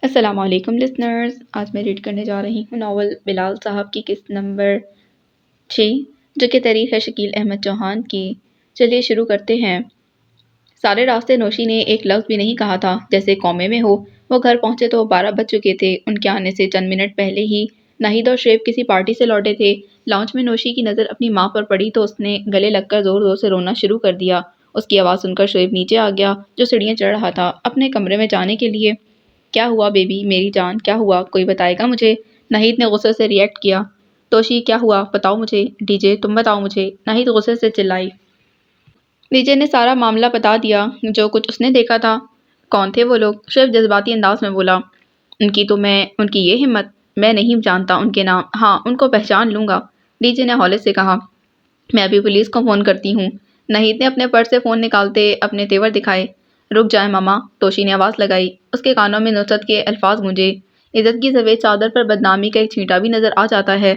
السلام علیکم لسنرز، آج میں ریڈ کرنے جا رہی ہوں ناول بلال صاحب کی قسط نمبر 6 جو کہ تحریر ہے شکیل احمد چوہان کی۔ چلیے شروع کرتے ہیں۔ سارے راستے نوشی نے ایک لفظ بھی نہیں کہا تھا، جیسے قومے میں ہو۔ وہ گھر پہنچے تو 12 بج چکے تھے۔ ان کے آنے سے چند منٹ پہلے ہی ناہید اور شعیب کسی پارٹی سے لوٹے تھے۔ لاؤنج میں نوشی کی نظر اپنی ماں پر پڑی تو اس نے گلے لگ کر زور زور سے رونا شروع کر دیا۔ اس کی آواز سن کر شعیب نیچے آ گیا جو سیڑھیاں چڑھ رہا تھا اپنے کمرے میں جانے کے لیے۔ کیا ہوا بیبی میری جان، کیا ہوا؟ کوئی بتائے گا مجھے؟ ناہید نے غصے سے ریئیکٹ کیا۔ توشی کیا ہوا بتاؤ مجھے۔ ڈی جے تم بتاؤ مجھے، ناہید غصے سے چلائی۔ ڈی جے نے سارا معاملہ بتا دیا جو کچھ اس نے دیکھا تھا۔ کون تھے وہ لوگ؟ شعیب جذباتی انداز میں بولا۔ ان کی یہ ہمت، میں نہیں جانتا ان کے نام، ہاں ان کو پہچان لوں گا، ڈی جے نے ہولے سے کہا۔ میں ابھی پولیس کو فون کرتی ہوں۔ ناہید نے اپنے پرس سے فون نکالتے اپنے تیور دکھائے۔ رک جائیں ماما، توشی نے آواز لگائی۔ اس کے کانوں میں نصرت کے الفاظ گونجے۔ عزت کی سفید چادر پر بدنامی کا ایک چھینٹا بھی نظر آ جاتا ہے۔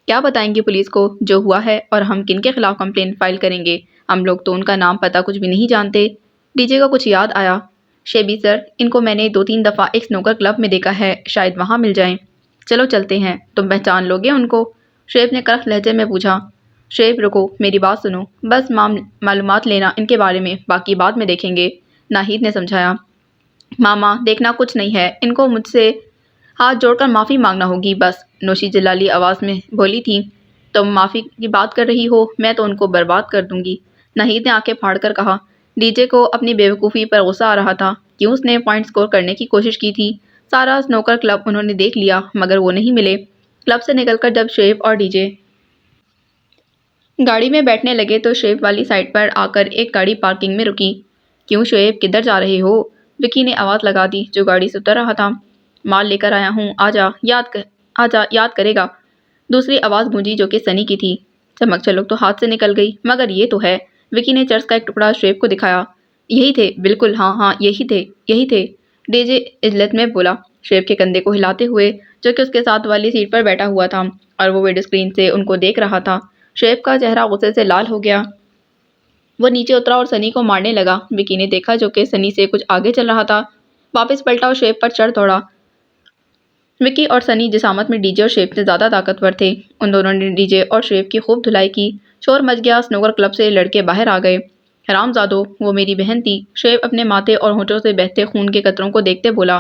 کیا بتائیں گے پولیس کو جو ہوا ہے اور ہم کن کے خلاف کمپلین فائل کریں گے؟ ہم لوگ تو ان کا نام پتہ کچھ بھی نہیں جانتے۔ ڈی جے کو کچھ یاد آیا۔ شیبی سر، ان کو میں نے 2-3 دفعہ ایک سنوکر کلب میں دیکھا ہے، شاید وہاں مل جائیں۔ چلو چلتے ہیں، تم پہچان لو گے ان کو؟ شعیب نے کرخ لہجے میں پوچھا۔ شعیب رکو، میری بات سنو، بس معلومات لینا ان کے بارے میں، باقی بعد میں دیکھیں گے، ناہید نے سمجھایا۔ ماما دیکھنا کچھ نہیں ہے، ان کو مجھ سے ہاتھ جوڑ کر معافی مانگنا ہوگی بس، نوشی جلالی آواز میں بولی تھی۔ تم معافی کی بات کر رہی ہو، میں تو ان کو برباد کر دوں گی، ناہید نے آنکھیں پھاڑ کر کہا۔ ڈی جے کو اپنی بے وقوفی پر غصہ آ رہا تھا۔ کیوں اس نے پوائنٹ سکور کرنے کی کوشش کی تھی؟ سارا سنوکر کلب انہوں نے دیکھ لیا مگر وہ نہیں ملے۔ کلب سے نکل کر جب شعیب اور ڈی جے گاڑی میں بیٹھنے لگے تو شعیب والی سائڈ پر آ کر ایک گاڑی پارکنگ میں رکی۔ کیوں شعیب کدھر جا رہے ہو؟ وکی نے آواز لگا دی جو گاڑی سے اتر رہا تھا۔ مال لے کر آیا ہوں، آجا یاد کرے گا، دوسری آواز گونجی جو کہ سنی کی تھی۔ چمک چلک تو ہاتھ سے نکل گئی، مگر یہ تو ہے، وکی نے چرس کا ایک ٹکڑا شعیب کو دکھایا۔ یہی تھے بالکل، ہاں یہی تھے، ڈی جے عجلت میں بولا، شعیب کے کندھے کو ہلاتے ہوئے جو کہ اس کے ساتھ والی سیٹ پر بیٹھا ہوا تھا اور وہ ویڈیو اسکرین سے ان کو دیکھ رہا تھا۔ شعیب کا چہرہ غصے سے لال ہو گیا۔ وہ نیچے اترا اور سنی کو مارنے لگا۔ وکی نے دیکھا جو کہ سنی سے کچھ آگے چل رہا تھا، واپس پلٹا اور شعیب پر چڑھ دوڑا۔ وکی اور سنی جسامت میں ڈی جے اور شعیب سے زیادہ طاقتور تھے۔ ان دونوں نے ڈی جے اور شعیب کی خوب دھلائی کی۔ شور مچ گیا، سنوکر کلب سے لڑکے باہر آ گئے۔ حرامزادو، وہ میری بہن تھی، شعیب اپنے ماتھے اور ہونٹوں سے بہتے خون کے قطروں کو دیکھتے بولا۔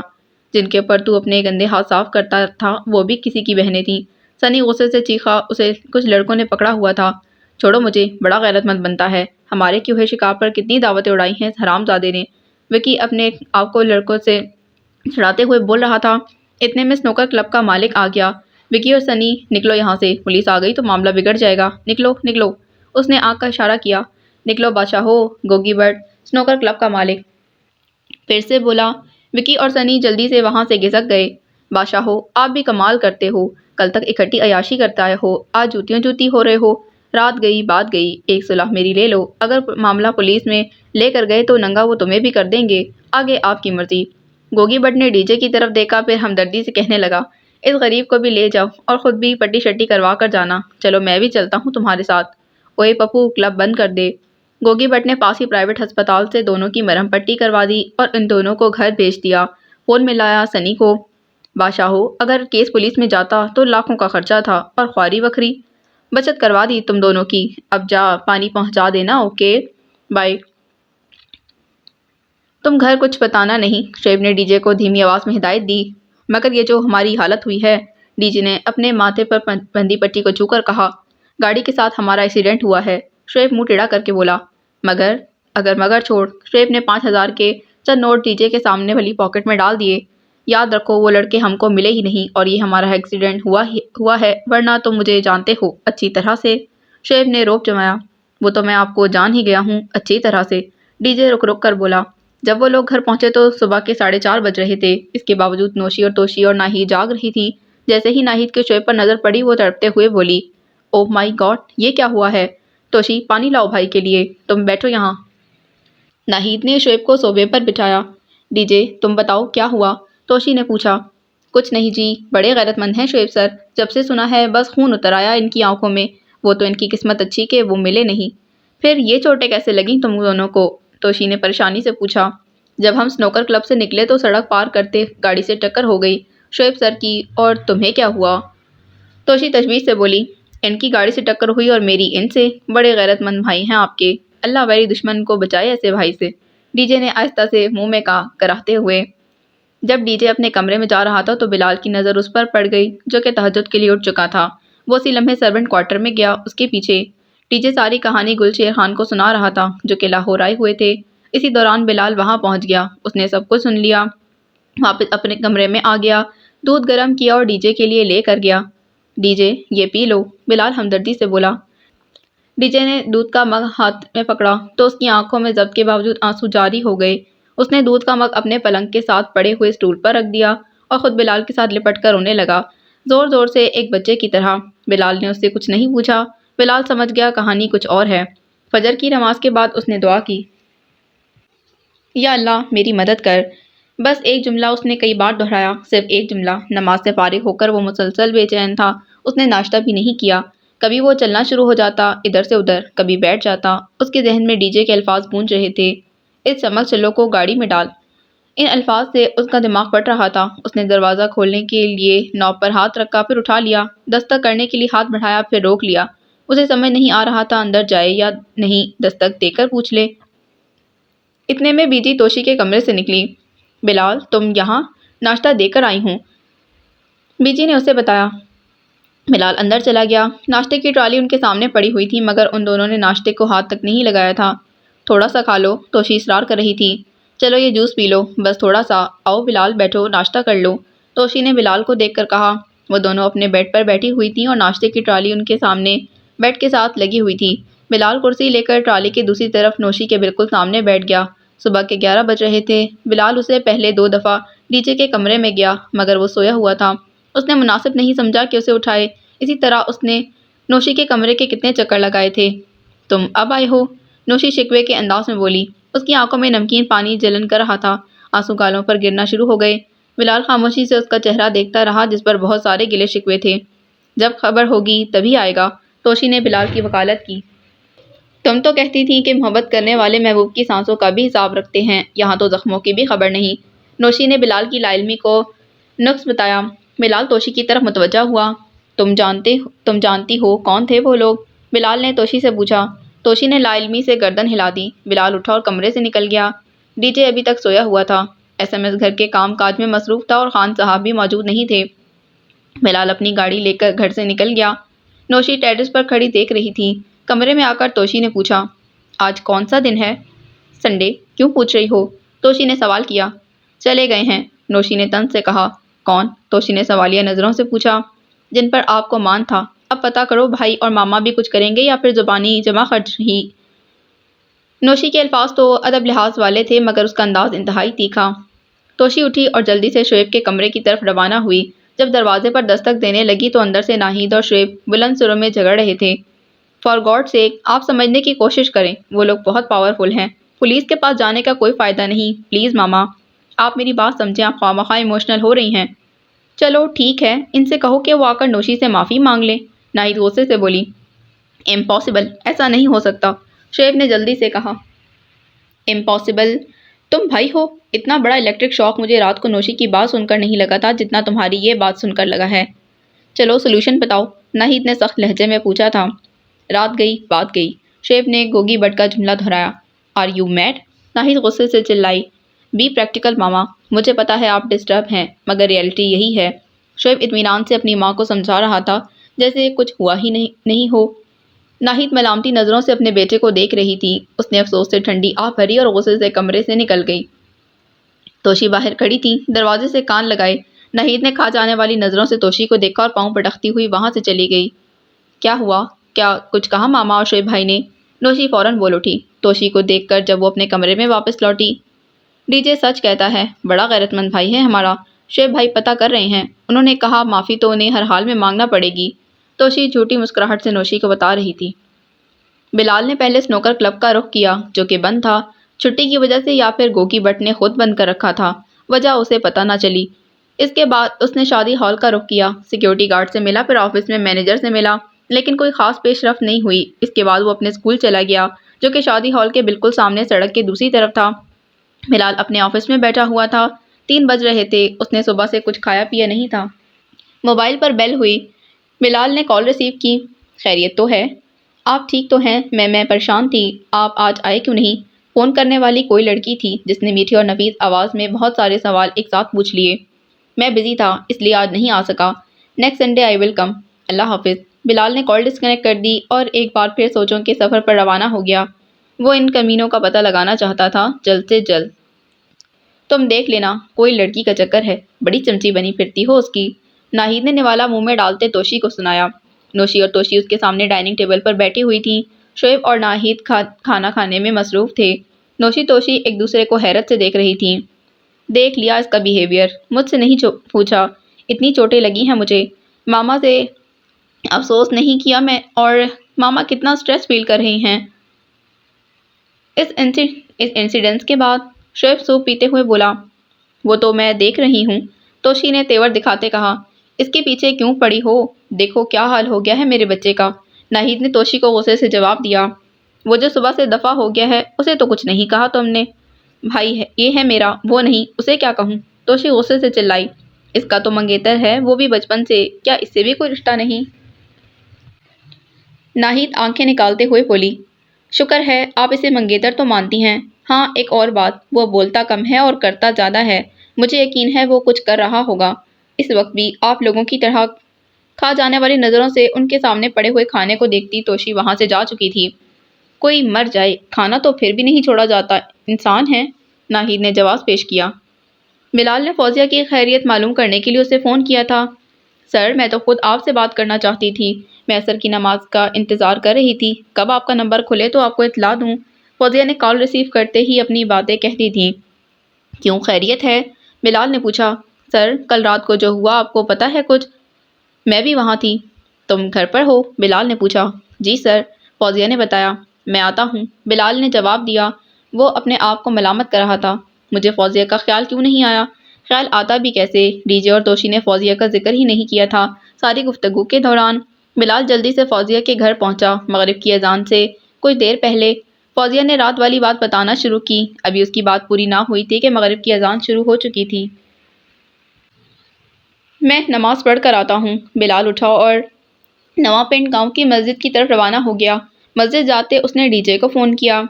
جن کے اوپر تو اپنے گندے ہاتھ صاف کرتا تھا وہ بھی کسی کی بہنیں تھیں، سنی غصے سے چیخا۔ اسے کچھ لڑکوں نے پکڑا ہوا تھا۔ چھوڑو مجھے، بڑا غیرت مند بنتا ہے، ہمارے کیے ہوئے شکار پر کتنی دعوتیں اڑائی ہیں اس حرامزادے نے، وکی اپنے آپ کو لڑکوں سے چھڑاتے ہوئے بول رہا تھا۔ اتنے میں سنوکر کلب کا مالک آ گیا۔ وکی اور سنی، نکلو یہاں سے، پولیس آ گئی تو معاملہ بگڑ جائے گا، نکلو نکلو، اس نے آنکھ کا اشارہ کیا۔ نکلو بادشاہو، گوگی برڈ، سنوکر کلب کا مالک پھر سے بولا۔ وکی اور سنی جلدی سے وہاں سے گھسک گئے۔ بادشاہو، آپ بھی کمال کرتے ہو، کل تک اکٹھی عیاشی کرتا ہو، آج جوتیوں جوتی ہو رہے ہو، رات گئی بات گئی، ایک صلاح میری لے لو، اگر معاملہ پولیس میں لے کر گئے تو ننگا وہ تمہیں بھی کر دیں گے، آگے آپ کی مرضی۔ گوگی بٹ نے ڈی جے کی طرف دیکھا، پھر ہمدردی سے کہنے لگا، اس غریب کو بھی لے جاؤ اور خود بھی پٹی شٹی کروا کر جانا، چلو میں بھی چلتا ہوں تمہارے ساتھ۔ اوئے پپو، کلب بند کر دے۔ گوگی بٹ نے پاس ہی پرائیویٹ ہسپتال سے دونوں کی مرہم پٹی کروا دی اور ان دونوں کو گھر بھیج دیا۔ فون ملایا سنی کو۔ بادشاہو، اگر کیس پولیس میں جاتا تو لاکھوں کا خرچہ تھا اور خواری وکھری، بچت کروا دی تم دونوں کی، اب جا پانی پہنچا دینا، اوکے بائے۔ تم گھر کچھ بتانا نہیں، شعیب نے ڈی جے کو دھیمی آواز میں ہدایت دی۔ مگر یہ جو ہماری حالت ہوئی ہے، ڈی جے نے اپنے ماتھے پر بندھی پٹی کو چھو کر کہا۔ گاڑی کے ساتھ ہمارا ایکسیڈنٹ ہوا ہے، شعیب منہ ٹیڑھا کر کے بولا۔ مگر چھوڑ، شعیب نے 5,000 کے چند نوٹ ڈی جے کے سامنے والی پاکٹ میں ڈال دیے۔ یاد رکھو وہ لڑکے ہم کو ملے ہی نہیں اور یہ ہمارا ایکسیڈنٹ ہوا ہے، ورنہ تم مجھے جانتے ہو اچھی طرح سے، شعیب نے روب جمایا۔ وہ تو میں آپ کو جان ہی گیا ہوں اچھی طرح سے، ڈی جے رک رک کر بولا۔ جب وہ لوگ گھر پہنچے تو صبح کے 4:30 بج رہے تھے۔ اس کے باوجود نوشی اور توشی اور ناہید جاگ رہی تھی۔ جیسے ہی ناہید کے شعیب پر نظر پڑی وہ تڑپتے ہوئے بولی، اوہ مائی گاڈ، یہ کیا ہوا ہے؟ توشی، پانی لاؤ بھائی کے لیے، تم بیٹھو یہاں۔ ناہید نے شعیب کو صوبے پر بٹھایا۔ ڈی جے، تم بتاؤ کیا ہوا؟ توشی نے پوچھا۔ کچھ نہیں جی، بڑے غیرت مند ہیں شعیب سر، جب سے سنا ہے بس خون اتر آیا ان کی آنکھوں میں، وہ تو ان کی قسمت اچھی کہ وہ ملے نہیں۔ پھر یہ چوٹیں کیسے لگیں تم دونوں کو؟ توشی نے پریشانی سے پوچھا۔ جب ہم سنوکر کلب سے نکلے تو سڑک پار کرتے گاڑی سے ٹکر ہو گئی۔ شعیب سر کی۔ اور تمہیں کیا ہوا؟ توشی تشویش سے بولی۔ ان کی گاڑی سے ٹکر ہوئی اور میری ان سے۔ بڑے غیرت مند بھائی ہیں آپ کے۔ اللہ ویری دشمن کو بچائے ایسے بھائی سے، ڈی جے نے آہستہ سے منہ میں کہا کراہتے ہوئے۔ جب ڈی جے اپنے کمرے میں جا رہا تھا تو بلال کی نظر اس پر پڑ گئی جو کہ تہجد کے لیے اٹھ چکا تھا۔ وہ اسی لمحے سرونٹ کوارٹر میں گیا، اس کے پیچھے۔ ڈی جے ساری کہانی گلشیر خان کو سنا رہا تھا جو کہ لاہور آئے ہوئے تھے۔ اسی دوران بلال وہاں پہنچ گیا، اس نے سب کچھ سن لیا، واپس اپنے کمرے میں آ گیا، دودھ گرم کیا اور ڈی جے کے لیے لے کر گیا۔ ڈی جے یہ پی لو، بلال ہمدردی سے بولا۔ ڈی جے نے دودھ کا مگ ہاتھ میں پکڑا تو اس کی آنکھوں میں ضبط کے باوجود آنسو جاری ہو گئے۔ اس نے دودھ کا مگ اپنے پلنگ کے ساتھ پڑے ہوئے اسٹول پر رکھ دیا اور خود بلال کے ساتھ لپٹ کر رونے لگا، زور زور سے، ایک بچے کی طرح۔ بلال نے اس سے کچھ نہیں پوچھا۔ بلال سمجھ گیا کہانی کچھ اور ہے۔ فجر کی نماز کے بعد اس نے دعا کی، یا اللہ میری مدد کر۔ بس ایک جملہ اس نے کئی بار دہرایا، صرف ایک جملہ۔ نماز سے فارغ ہو کر وہ مسلسل بے چین تھا۔ اس نے ناشتہ بھی نہیں کیا۔ کبھی وہ چلنا شروع ہو جاتا ادھر سے ادھر، کبھی بیٹھ جاتا۔ اس کے ذہن میں ڈی جے کے الفاظ گونج رہے تھے، اس چمک چلو کو گاڑی میں ڈال۔ ان الفاظ سے اس کا دماغ پھٹ رہا تھا۔ اس نے دروازہ کھولنے کے لیے نوب پر ہاتھ رکھا، پھر اٹھا لیا، دستک کرنے کے لیے ہاتھ بڑھایا، پھر روک لیا۔ اسے سمجھ نہیں آ رہا تھا اندر جائے یا نہیں، دستک دے کر پوچھ لے۔ اتنے میں بی جی توشی کے کمرے سے نکلی۔ بلال تم یہاں؟ ناشتہ دے کر آئی ہوں، بی جی نے اسے بتایا۔ بلال اندر چلا گیا۔ ناشتے کی ٹرالی ان کے سامنے پڑی ہوئی تھی مگر ان دونوں نے ناشتے کو ہاتھ تک نہیں لگایا تھا۔ تھوڑا سا کھا لو، توشی اصرار کر رہی تھی۔ چلو یہ جوس پی لو، بس تھوڑا سا۔ آؤ بلال بیٹھو، ناشتہ کر لو، توشی نے بلال کو دیکھ کر کہا۔ وہ دونوں اپنے بیڈ پر بیٹھی ہوئی تھیں اور ناشتے کی ٹرالی ان کے سامنے بیڈ کے ساتھ لگی ہوئی تھی۔ بلال کرسی لے کر ٹرالی کے دوسری طرف نوشی کے بالکل سامنے بیٹھ گیا۔ صبح کے 11 بج رہے تھے۔ بلال اسے پہلے 2 دفعہ ڈی جے کے کمرے میں گیا مگر وہ سویا ہوا تھا۔ اس نے مناسب نہیں سمجھا کہ اسے اٹھائے۔ اسی طرح اس نے نوشی کے کمرے کے کتنے چکر لگائے تھے۔ تم اب آئے ہو، نوشی شکوے کے انداز میں بولی۔ اس کی آنکھوں میں نمکین پانی جلن کر رہا تھا، آنسو گالوں پر گرنا شروع ہو گئے۔ بلال خاموشی سے اس کا چہرہ دیکھتا رہا جس پر بہت سارے گلے شکوے تھے۔ جب خبر ہوگی تبھی آئے گا، توشی نے بلال کی وکالت کی۔ تم تو کہتی تھی کہ محبت کرنے والے محبوب کی سانسوں کا بھی حساب رکھتے ہیں، یہاں تو زخموں کی بھی خبر نہیں۔ نوشی نے بلال کی لا علمی کو نقص بتایا۔ بلال توشی کی طرف متوجہ ہوا۔ تم جانتی ہو کون تھے وہ لوگ؟ بلال نے توشی سے پوچھا۔ توشی نے لا علمی سے گردن ہلا دی۔ بلال اٹھا اور کمرے سے نکل گیا۔ ڈی جے ابھی تک سویا ہوا تھا۔ ایس ایم ایس گھر کے کام کاج میں مصروف تھا اور خان صاحب بھی موجود نہیں تھے۔ بلال اپنی گاڑی لے کر گھر سے نکل گیا۔ نوشی ٹیرس پر کھڑی دیکھ رہی تھی۔ کمرے میں آ کر توشی نے پوچھا، آج کون سا دن ہے؟ سنڈے، کیوں پوچھ رہی ہو؟ توشی نے سوال کیا۔ چلے گئے ہیں، نوشی نے طنز سے کہا۔ کون؟ توشی نے سوالیہ نظروں سے پوچھا۔ جن پر آپ کو مان تھا۔ اب پتہ کرو بھائی اور ماما بھی کچھ کریں گے یا پھر زبانی جمع خرچ ہی؟ نوشی کے الفاظ تو ادب لحاظ والے تھے مگر اس کا انداز انتہائی تیکھا۔ توشی اٹھی اور جلدی سے شعیب کے کمرے کی طرف روانہ ہوئی۔ جب دروازے پر دستک دینے لگی تو اندر سے ناہید اور شعیب بلند سروں میں جھگڑ رہے تھے۔ فار گاڈ سیک، آپ سمجھنے کی کوشش کریں، وہ لوگ بہت پاورفل ہیں، پولیس کے پاس جانے کا کوئی فائدہ نہیں، پلیز ماما آپ میری بات سمجھیں، آپ خواہ ایموشنل ہو رہی ہیں۔ چلو ٹھیک ہے، ان سے کہو کہ وہ آ کر نوشی سے معافی مانگ لیں، ناہید غصے سے بولی۔ امپاسبل، ایسا نہیں ہو سکتا، شعیب نے جلدی سے کہا۔ امپاسبل؟ تم بھائی ہو، اتنا بڑا الیکٹرک شاک مجھے رات کو نوشی کی بات سن کر نہیں لگا تھا جتنا تمہاری یہ بات سن کر لگا ہے۔ چلو سولوشن بتاؤ، ناہید نے سخت لہجے میں پوچھا تھا۔ رات گئی بات گئی، شعیب نے گوگی بٹ کا جملہ دہرایا۔ Are you mad? ناہید غصے سے چلائی۔ بی پریکٹیکل ماما، مجھے پتا ہے آپ ڈسٹرب ہیں مگر ریئلٹی یہی ہے۔ شعیب اطمینان سے اپنی ماں کو سمجھا رہا تھا جیسے کچھ ہوا ہی نہیں ہو۔ ناہید ملامتی نظروں سے اپنے بیٹے کو دیکھ رہی تھی۔ اس نے افسوس سے ٹھنڈی آہ بھری اور غصے سے کمرے سے نکل گئی۔ توشی باہر کھڑی تھی، دروازے سے کان لگائے۔ ناہید نے کھا جانے والی نظروں سے توشی کو دیکھا اور پاؤں پٹکتی ہوئی وہاں سے چلی گئی۔ کیا ہوا؟ کیا کچھ کہا ماما اور شعیب بھائی نے؟ نوشی فوراً بول اٹھی توشی کو دیکھ کر جب وہ اپنے کمرے میں واپس لوٹی۔ ڈی جے سچ کہتا ہے، بڑا غیرت مند بھائی ہے ہمارا، شعیب بھائی پتہ کر رہے ہیں، انہوں نے کہا معافی تو انہیں ہر حال میں مانگنا پڑے گی، توشی جھوٹی مسکراہٹ سے نوشی کو بتا رہی تھی۔ بلال نے پہلے سنوکر کلب کا رخ کیا جو کہ بند تھا، چھٹی کی وجہ سے یا پھر گوگی بٹ نے خود بند کر رکھا تھا، وجہ اسے پتہ نہ چلی۔ اس کے بعد اس نے شادی ہال کا رخ کیا، سیکیورٹی گارڈ سے ملا، پھر آفس میں مینیجر سے ملا، لیکن کوئی خاص پیش رفت نہیں ہوئی۔ اس کے بعد وہ اپنے اسکول چلا گیا جو کہ شادی ہال کے بالکل سامنے سڑک کے دوسری طرف تھا۔ بلال اپنے آفس میں بیٹھا ہوا تھا۔ 3 بج رہے تھے، اس نے صبح سے کچھ کھایا پیا نہیں تھا۔ موبائل پر بیل ہوئی، بلال نے کال ریسیو کی۔ خیریت تو ہے؟ آپ ٹھیک تو ہیں؟ میں پریشان تھی، آپ آج آئے کیوں نہیں؟ فون کرنے والی کوئی لڑکی تھی جس نے میٹھی اور نفیس آواز میں بہت سارے سوال ایک ساتھ پوچھ لیے۔ میں بزی تھا اس لیے آج نہیں آ سکا، نیکسٹ سنڈے آئی ول کم۔ اللہ حافظ۔ بلال نے کال ڈسکنیکٹ کر دی اور ایک بار پھر سوچوں کے سفر پر روانہ ہو گیا۔ وہ ان کمینوں کا پتہ لگانا چاہتا تھا جلد سے جلد۔ تم دیکھ لینا، کوئی لڑکی کا چکر ہے، بڑی چمچی بنی پھرتی ہو اس کی، ناہید نے نوالا منہ میں ڈالتے توشی کو سنایا۔ نوشی اور توشی اس کے سامنے ڈائننگ ٹیبل پر بیٹھی ہوئی تھیں۔ شعیب اور ناہید کھانا کھانے میں مصروف تھے۔ نوشی توشی ایک دوسرے کو حیرت سے دیکھ رہی تھیں۔ دیکھ لیا اس کا بیہیویئر، مجھ سے نہیں پوچھا، اتنی چوٹیں لگی ہیں مجھے، ماما سے افسوس نہیں کیا میں، اور ماما کتنا سٹریس فیل کر رہی ہیں اس انسیڈنٹ کے بعد۔ شعیب سوپ پیتے ہوئے بولا، وہ تو میں دیکھ رہی ہوں۔ توشی نے تیور دکھاتے کہا، اس کے پیچھے کیوں پڑی ہو؟ دیکھو کیا حال ہو گیا ہے میرے بچے کا۔ ناہید نے توشی کو غصے سے جواب دیا، وہ جو صبح سے دفع ہو گیا ہے اسے تو کچھ نہیں کہا تم نے؟ بھائی ہے یہ ہے میرا، وہ نہیں، اسے کیا کہوں؟ توشی غصے سے چلائی، اس کا تو منگیتر ہے، وہ بھی بچپن سے، کیا اس سے بھی کوئی رشتہ نہیں؟ ناہید آنکھیں نکالتے ہوئے بولی، شکر ہے آپ اسے منگیتر تو مانتی ہیں۔ ہاں ایک اور بات، وہ بولتا کم ہے اور کرتا زیادہ ہے، مجھے یقین ہے وہ کچھ کر رہا ہوگا۔ اس وقت بھی آپ لوگوں کی طرح کھا جانے والی نظروں سے ان کے سامنے پڑے ہوئے کھانے کو دیکھتی توشی وہاں سے جا چکی تھی۔ کوئی مر جائے، کھانا تو پھر بھی نہیں چھوڑا جاتا، انسان ہے، ناہید نے جواز پیش کیا۔ بلال نے فوزیہ کی خیریت معلوم کرنے کے لیے اسے فون کیا تھا۔ سر میں تو خود آپ سے بات کرنا چاہتی تھی، میں عصر کی نماز کا انتظار کر رہی تھی، کب آپ کا نمبر کھلے تو آپ کو اطلاع دوں۔ فوزیہ نے کال ریسیو کرتے ہی اپنی باتیں کہتی تھیں۔ کیوں خیریت ہے؟ بلال نے پوچھا۔ سر کل رات کو جو ہوا آپ کو پتہ ہے کچھ؟ میں بھی وہاں تھی۔ تم گھر پر ہو؟ بلال نے پوچھا۔ جی سر، فوزیہ نے بتایا۔ میں آتا ہوں، بلال نے جواب دیا۔ وہ اپنے آپ کو ملامت کر رہا تھا، مجھے فوزیہ کا خیال کیوں نہیں آیا؟ خیال آتا بھی کیسے، ڈی جے اور توشی نے فوزیہ کا ذکر ہی نہیں کیا تھا ساری گفتگو کے دوران۔ بلال جلدی سے فوزیہ کے گھر پہنچا، مغرب کی اذان سے کچھ دیر پہلے۔ فوزیہ نے رات والی بات بتانا شروع کی، ابھی اس کی بات پوری نہ ہوئی تھی کہ مغرب کی اذان شروع ہو چکی تھی۔ میں نماز پڑھ کر آتا ہوں۔ بلال اٹھا اور نواں پنڈ گاؤں کی مسجد کی طرف روانہ ہو گیا۔ مسجد جاتے اس نے ڈی جے کو فون کیا،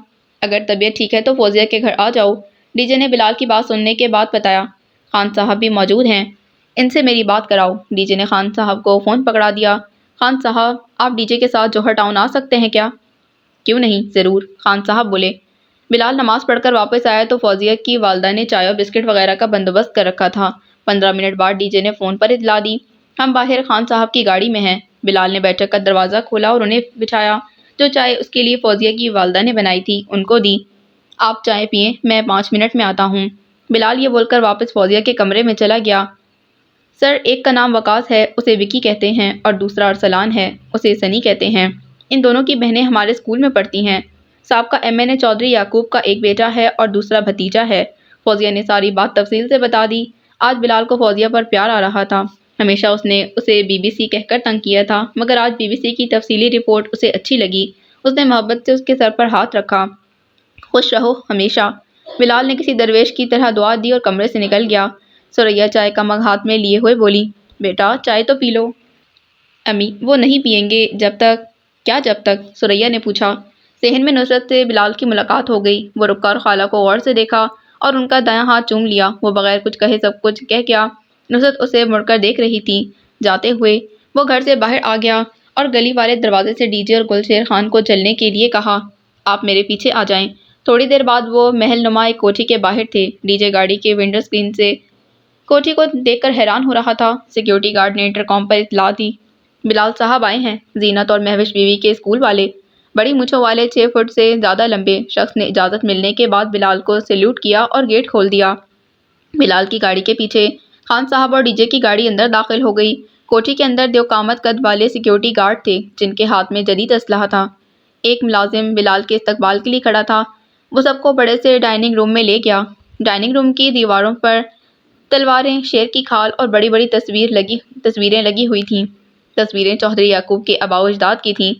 اگر طبیعت ٹھیک ہے تو فوزیہ کے گھر آ جاؤ۔ ڈی جے نے بلال کی بات سننے کے بعد بتایا، خان صاحب بھی موجود ہیں، ان سے میری بات کراؤ۔ ڈی جے نے خان صاحب کو فون پکڑا دیا۔ خان صاحب آپ ڈی جے کے ساتھ جوہر ٹاؤن آ سکتے ہیں کیا؟ کیوں نہیں، ضرور، خان صاحب بولے۔ بلال نماز پڑھ کر واپس آیا تو فوزیہ کی والدہ نے چائے اور بسکٹ وغیرہ کا بندوبست کر رکھا تھا۔ 15 منٹ بعد ڈی جے نے فون پر اطلاع دی، ہم باہر خان صاحب کی گاڑی میں ہیں۔ بلال نے بیٹھک کا دروازہ کھولا اور انہیں بٹھایا۔ جو چائے اس کے لیے فوزیہ کی والدہ نے بنائی تھی ان کو دی۔ آپ چائے پئیں، میں 5 منٹ میں آتا ہوں۔ بلال یہ بول کر واپس فوزیہ کے کمرے میں چلا گیا۔ سر ایک کا نام وقاص ہے، اسے وکی کہتے ہیں، اور دوسرا ارسلان ہے، اسے سنی کہتے ہیں۔ ان دونوں کی بہنیں ہمارے اسکول میں پڑھتی ہیں۔ سابقہ MNA چودھری یعقوب کا ایک بیٹا ہے اور دوسرا بھتیجا ہے۔ فوزیہ نے ساری بات تفصیل سے بتا دی۔ آج بلال کو فوزیہ پر پیار آ رہا تھا، ہمیشہ اس نے اسے BBC کہہ کر تنگ کیا تھا، مگر آج BBC کی تفصیلی رپورٹ اسے اچھی لگی۔ اس نے محبت سے اس کے سر پر ہاتھ رکھا۔ خوش رہو ہمیشہ۔ بلال نے کسی درویش کی طرح دعا دی اور کمرے سے نکل گیا۔ سوریا چائے کا مگ ہاتھ میں لیے ہوئے بولی، بیٹا چائے تو پی لو۔ امی وہ نہیں پئیں گے جب تک۔ کیا جب تک؟ سوریا نے پوچھا۔ صحن میں نصرت سے بلال کی ملاقات ہو گئی۔ وہ رک کر خالہ کو غور سے دیکھا اور ان کا دایاں ہاتھ چوم لیا۔ وہ بغیر کچھ کہے سب کچھ کہہ گیا۔ نصرت اسے مڑ کر دیکھ رہی تھی۔ جاتے ہوئے وہ گھر سے باہر آ گیا اور گلی والے دروازے سے ڈی جے اور گلشیر خان کو چلنے کے لیے کہا، آپ میرے پیچھے آ جائیں۔ تھوڑی دیر بعد وہ محل نما ایک کوٹھی کے باہر تھے۔ ڈی جے گاڑی کے ونڈو اسکرین سے کوٹھی کو دیکھ کر حیران ہو رہا تھا۔ سیکیورٹی گارڈ نے انٹرکام پر اطلاع دی، بلال صاحب آئے ہیں، زینت اور مہوش بیوی کے اسکول والے۔ بڑی مونچھوں والے 6 فٹ سے زیادہ لمبے شخص نے اجازت ملنے کے بعد بلال کو سیلیوٹ کیا اور گیٹ کھول دیا۔ بلال کی گاڑی کے پیچھے خان صاحب اور ڈی جے کی گاڑی اندر داخل ہو گئی۔ کوٹھی کے اندر 2 قامت قد والے سیکیورٹی گارڈ تھے جن کے ہاتھ میں جدید اسلحہ تھا۔ ایک ملازم بلال کے استقبال کے لیے کھڑا تھا۔ وہ سب کو بڑے سے ڈائننگ روم میں لے گیا۔ ڈائننگ روم کی دیواروں پر تلواریں، شیر کی کھال اور بڑی بڑی تصویریں لگی ہوئی تھیں۔ تصویریں چودھری یعقوب کے آباء و اجداد کی تھیں۔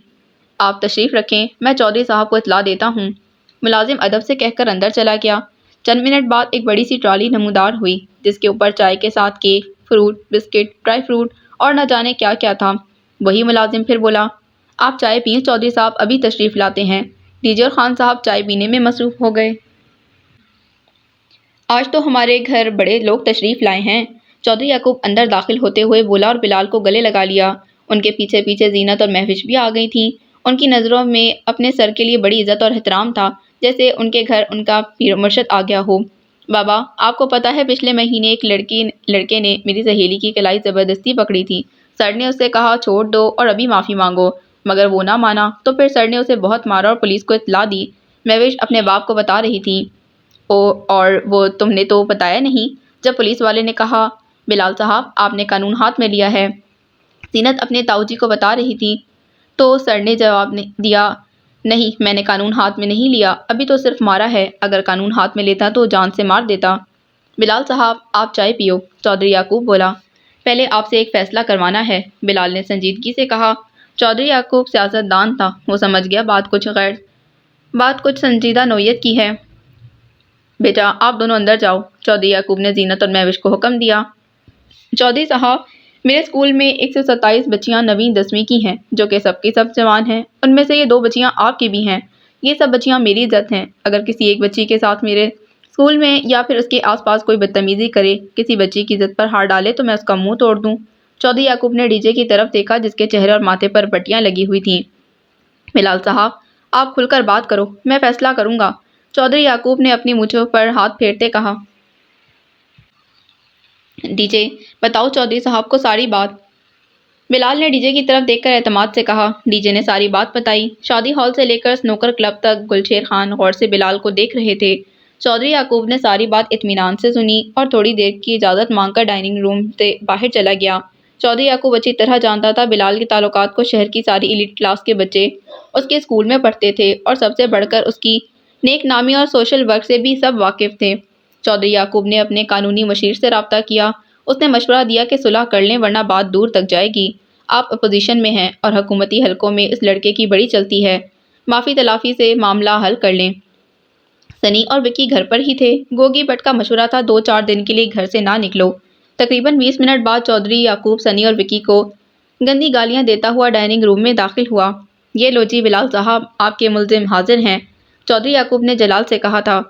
آپ تشریف رکھیں، میں چودھری صاحب کو اطلاع دیتا ہوں، ملازم ادب سے کہہ کر اندر چلا گیا۔ چند منٹ بعد ایک بڑی سی ٹرالی نمودار ہوئی جس کے اوپر چائے کے ساتھ cake, fruit, biscuit, dry fruit اور نہ جانے کیا کیا تھا۔ وہی ملازم پھر بولا، آپ چائے پئیں چودھری صاحب، ابھی تشریف لاتے ہیں۔ ڈی جے اور خان صاحب چائے پینے میں مصروف ہو گئے۔ آج تو ہمارے گھر بڑے لوگ تشریف لائے ہیں۔ چودھری یعقوب اندر داخل ہوتے ہوئے بولا اور بلال کو گلے لگا لیا۔ ان کے پیچھے پیچھے زینت اور مہوش بھی آ گئی تھیں۔ ان کی نظروں میں اپنے سر کے لیے بڑی عزت اور احترام تھا، جیسے ان کے گھر ان کا پیر مرشد آ گیا ہو۔ بابا، آپ کو پتہ ہے پچھلے مہینے ایک لڑکے نے میری سہیلی کی کلائی زبردستی پکڑی تھی۔ سر نے اس سے کہا چھوڑ دو اور ابھی معافی مانگو، مگر وہ نہ مانا تو پھر سر نے اسے بہت مارا اور پولیس کو اطلاع دی۔ مہوش اپنے باپ کو بتا رہی تھی۔ اور وہ تم نے تو بتایا نہیں۔ جب پولیس والے نے کہا، بلال صاحب آپ نے قانون ہاتھ میں لیا ہے، زینت اپنے تاؤ جی کو بتا رہی تھی، تو سر نے جواب دیا، نہیں میں نے قانون ہاتھ میں نہیں لیا، ابھی تو صرف مارا ہے، اگر قانون ہاتھ میں لیتا تو جان سے مار دیتا۔ بلال صاحب آپ چائے پیو، چودھری یعقوب بولا۔ پہلے آپ سے ایک فیصلہ کروانا ہے، بلال نے سنجیدگی سے کہا۔ چودھری یعقوب سیاست دان تھا، وہ سمجھ گیا بات کچھ سنجیدہ نوعیت کی ہے۔ بیٹا آپ دونوں اندر جاؤ، چودھری یعقوب نے زینت اور مہوش کو حکم دیا۔ چودھری صاحب میرے اسکول میں 127 بچیاں 9ویں 10ویں کی ہیں، جو کہ سب کی سب جوان ہیں، ان میں سے یہ 2 بچیاں آپ کی بھی ہیں۔ یہ سب بچیاں میری عزت ہیں، اگر کسی ایک بچی کے ساتھ میرے اسکول میں یا پھر اس کے آس پاس کوئی بدتمیزی کرے، کسی بچی کی عزت پر ہاتھ ڈالے تو میں اس کا منہ توڑ دوں۔ چودھری یعقوب نے ڈی جے کی طرف دیکھا جس کے چہرے اور ماتھے پر پٹیاں لگی ہوئی تھیں۔ بلال صاحب آپ کھل کر بات کرو، میں فیصلہ کروں گا، چودھری یعقوب نے اپنی مونچھوں پر ہاتھ پھیرتے کہا۔ ڈی جے بتاؤ چودھری صاحب کو ساری بات۔ بلال نے ڈی جے کی طرف دیکھ کر اعتماد سے کہا۔ ڈی جے نے ساری بات بتائی۔ شادی ہال سے لے کر سنوکر کلب تک گلشیر خان غور سے بلال کو دیکھ رہے تھے۔ چودھری یعقوب نے ساری بات اطمینان سے سنی اور تھوڑی دیر کی اجازت مانگ کر ڈائننگ روم سے باہر چلا گیا۔ چودھری یعقوب اچھی طرح جانتا تھا بلال کے تعلقات کو، شہر کی ساری ایلیٹ کلاس کے بچے اس کے اسکول میں پڑھتے تھے اور سب سے بڑھ کر اس کی نیک نامی اور سوشل ورک سے بھی سب واقف تھے۔ چودھری یعقوب نے اپنے قانونی مشیر سے رابطہ کیا۔ اس نے مشورہ دیا کہ صلح کر لیں ورنہ بات دور تک جائے گی۔ آپ اپوزیشن میں ہیں اور حکومتی حلقوں میں اس لڑکے کی بڑی چلتی ہے، معافی تلافی سے معاملہ حل کر لیں۔ سنی اور وکی گھر پر ہی تھے۔ گوگی بٹ کا مشورہ تھا 2-4 دن کے لیے گھر سے نہ نکلو۔ تقریباً 20 منٹ بعد چودھری یعقوب سنی اور وکی کو گندی گالیاں دیتا ہوا ڈائننگ روم میں داخل ہوا۔ یہ لو جی بلال صاحب، آپ کے ملزم حاضر ہیں، چودھری یعقوب نے جلال سے کہا تھا۔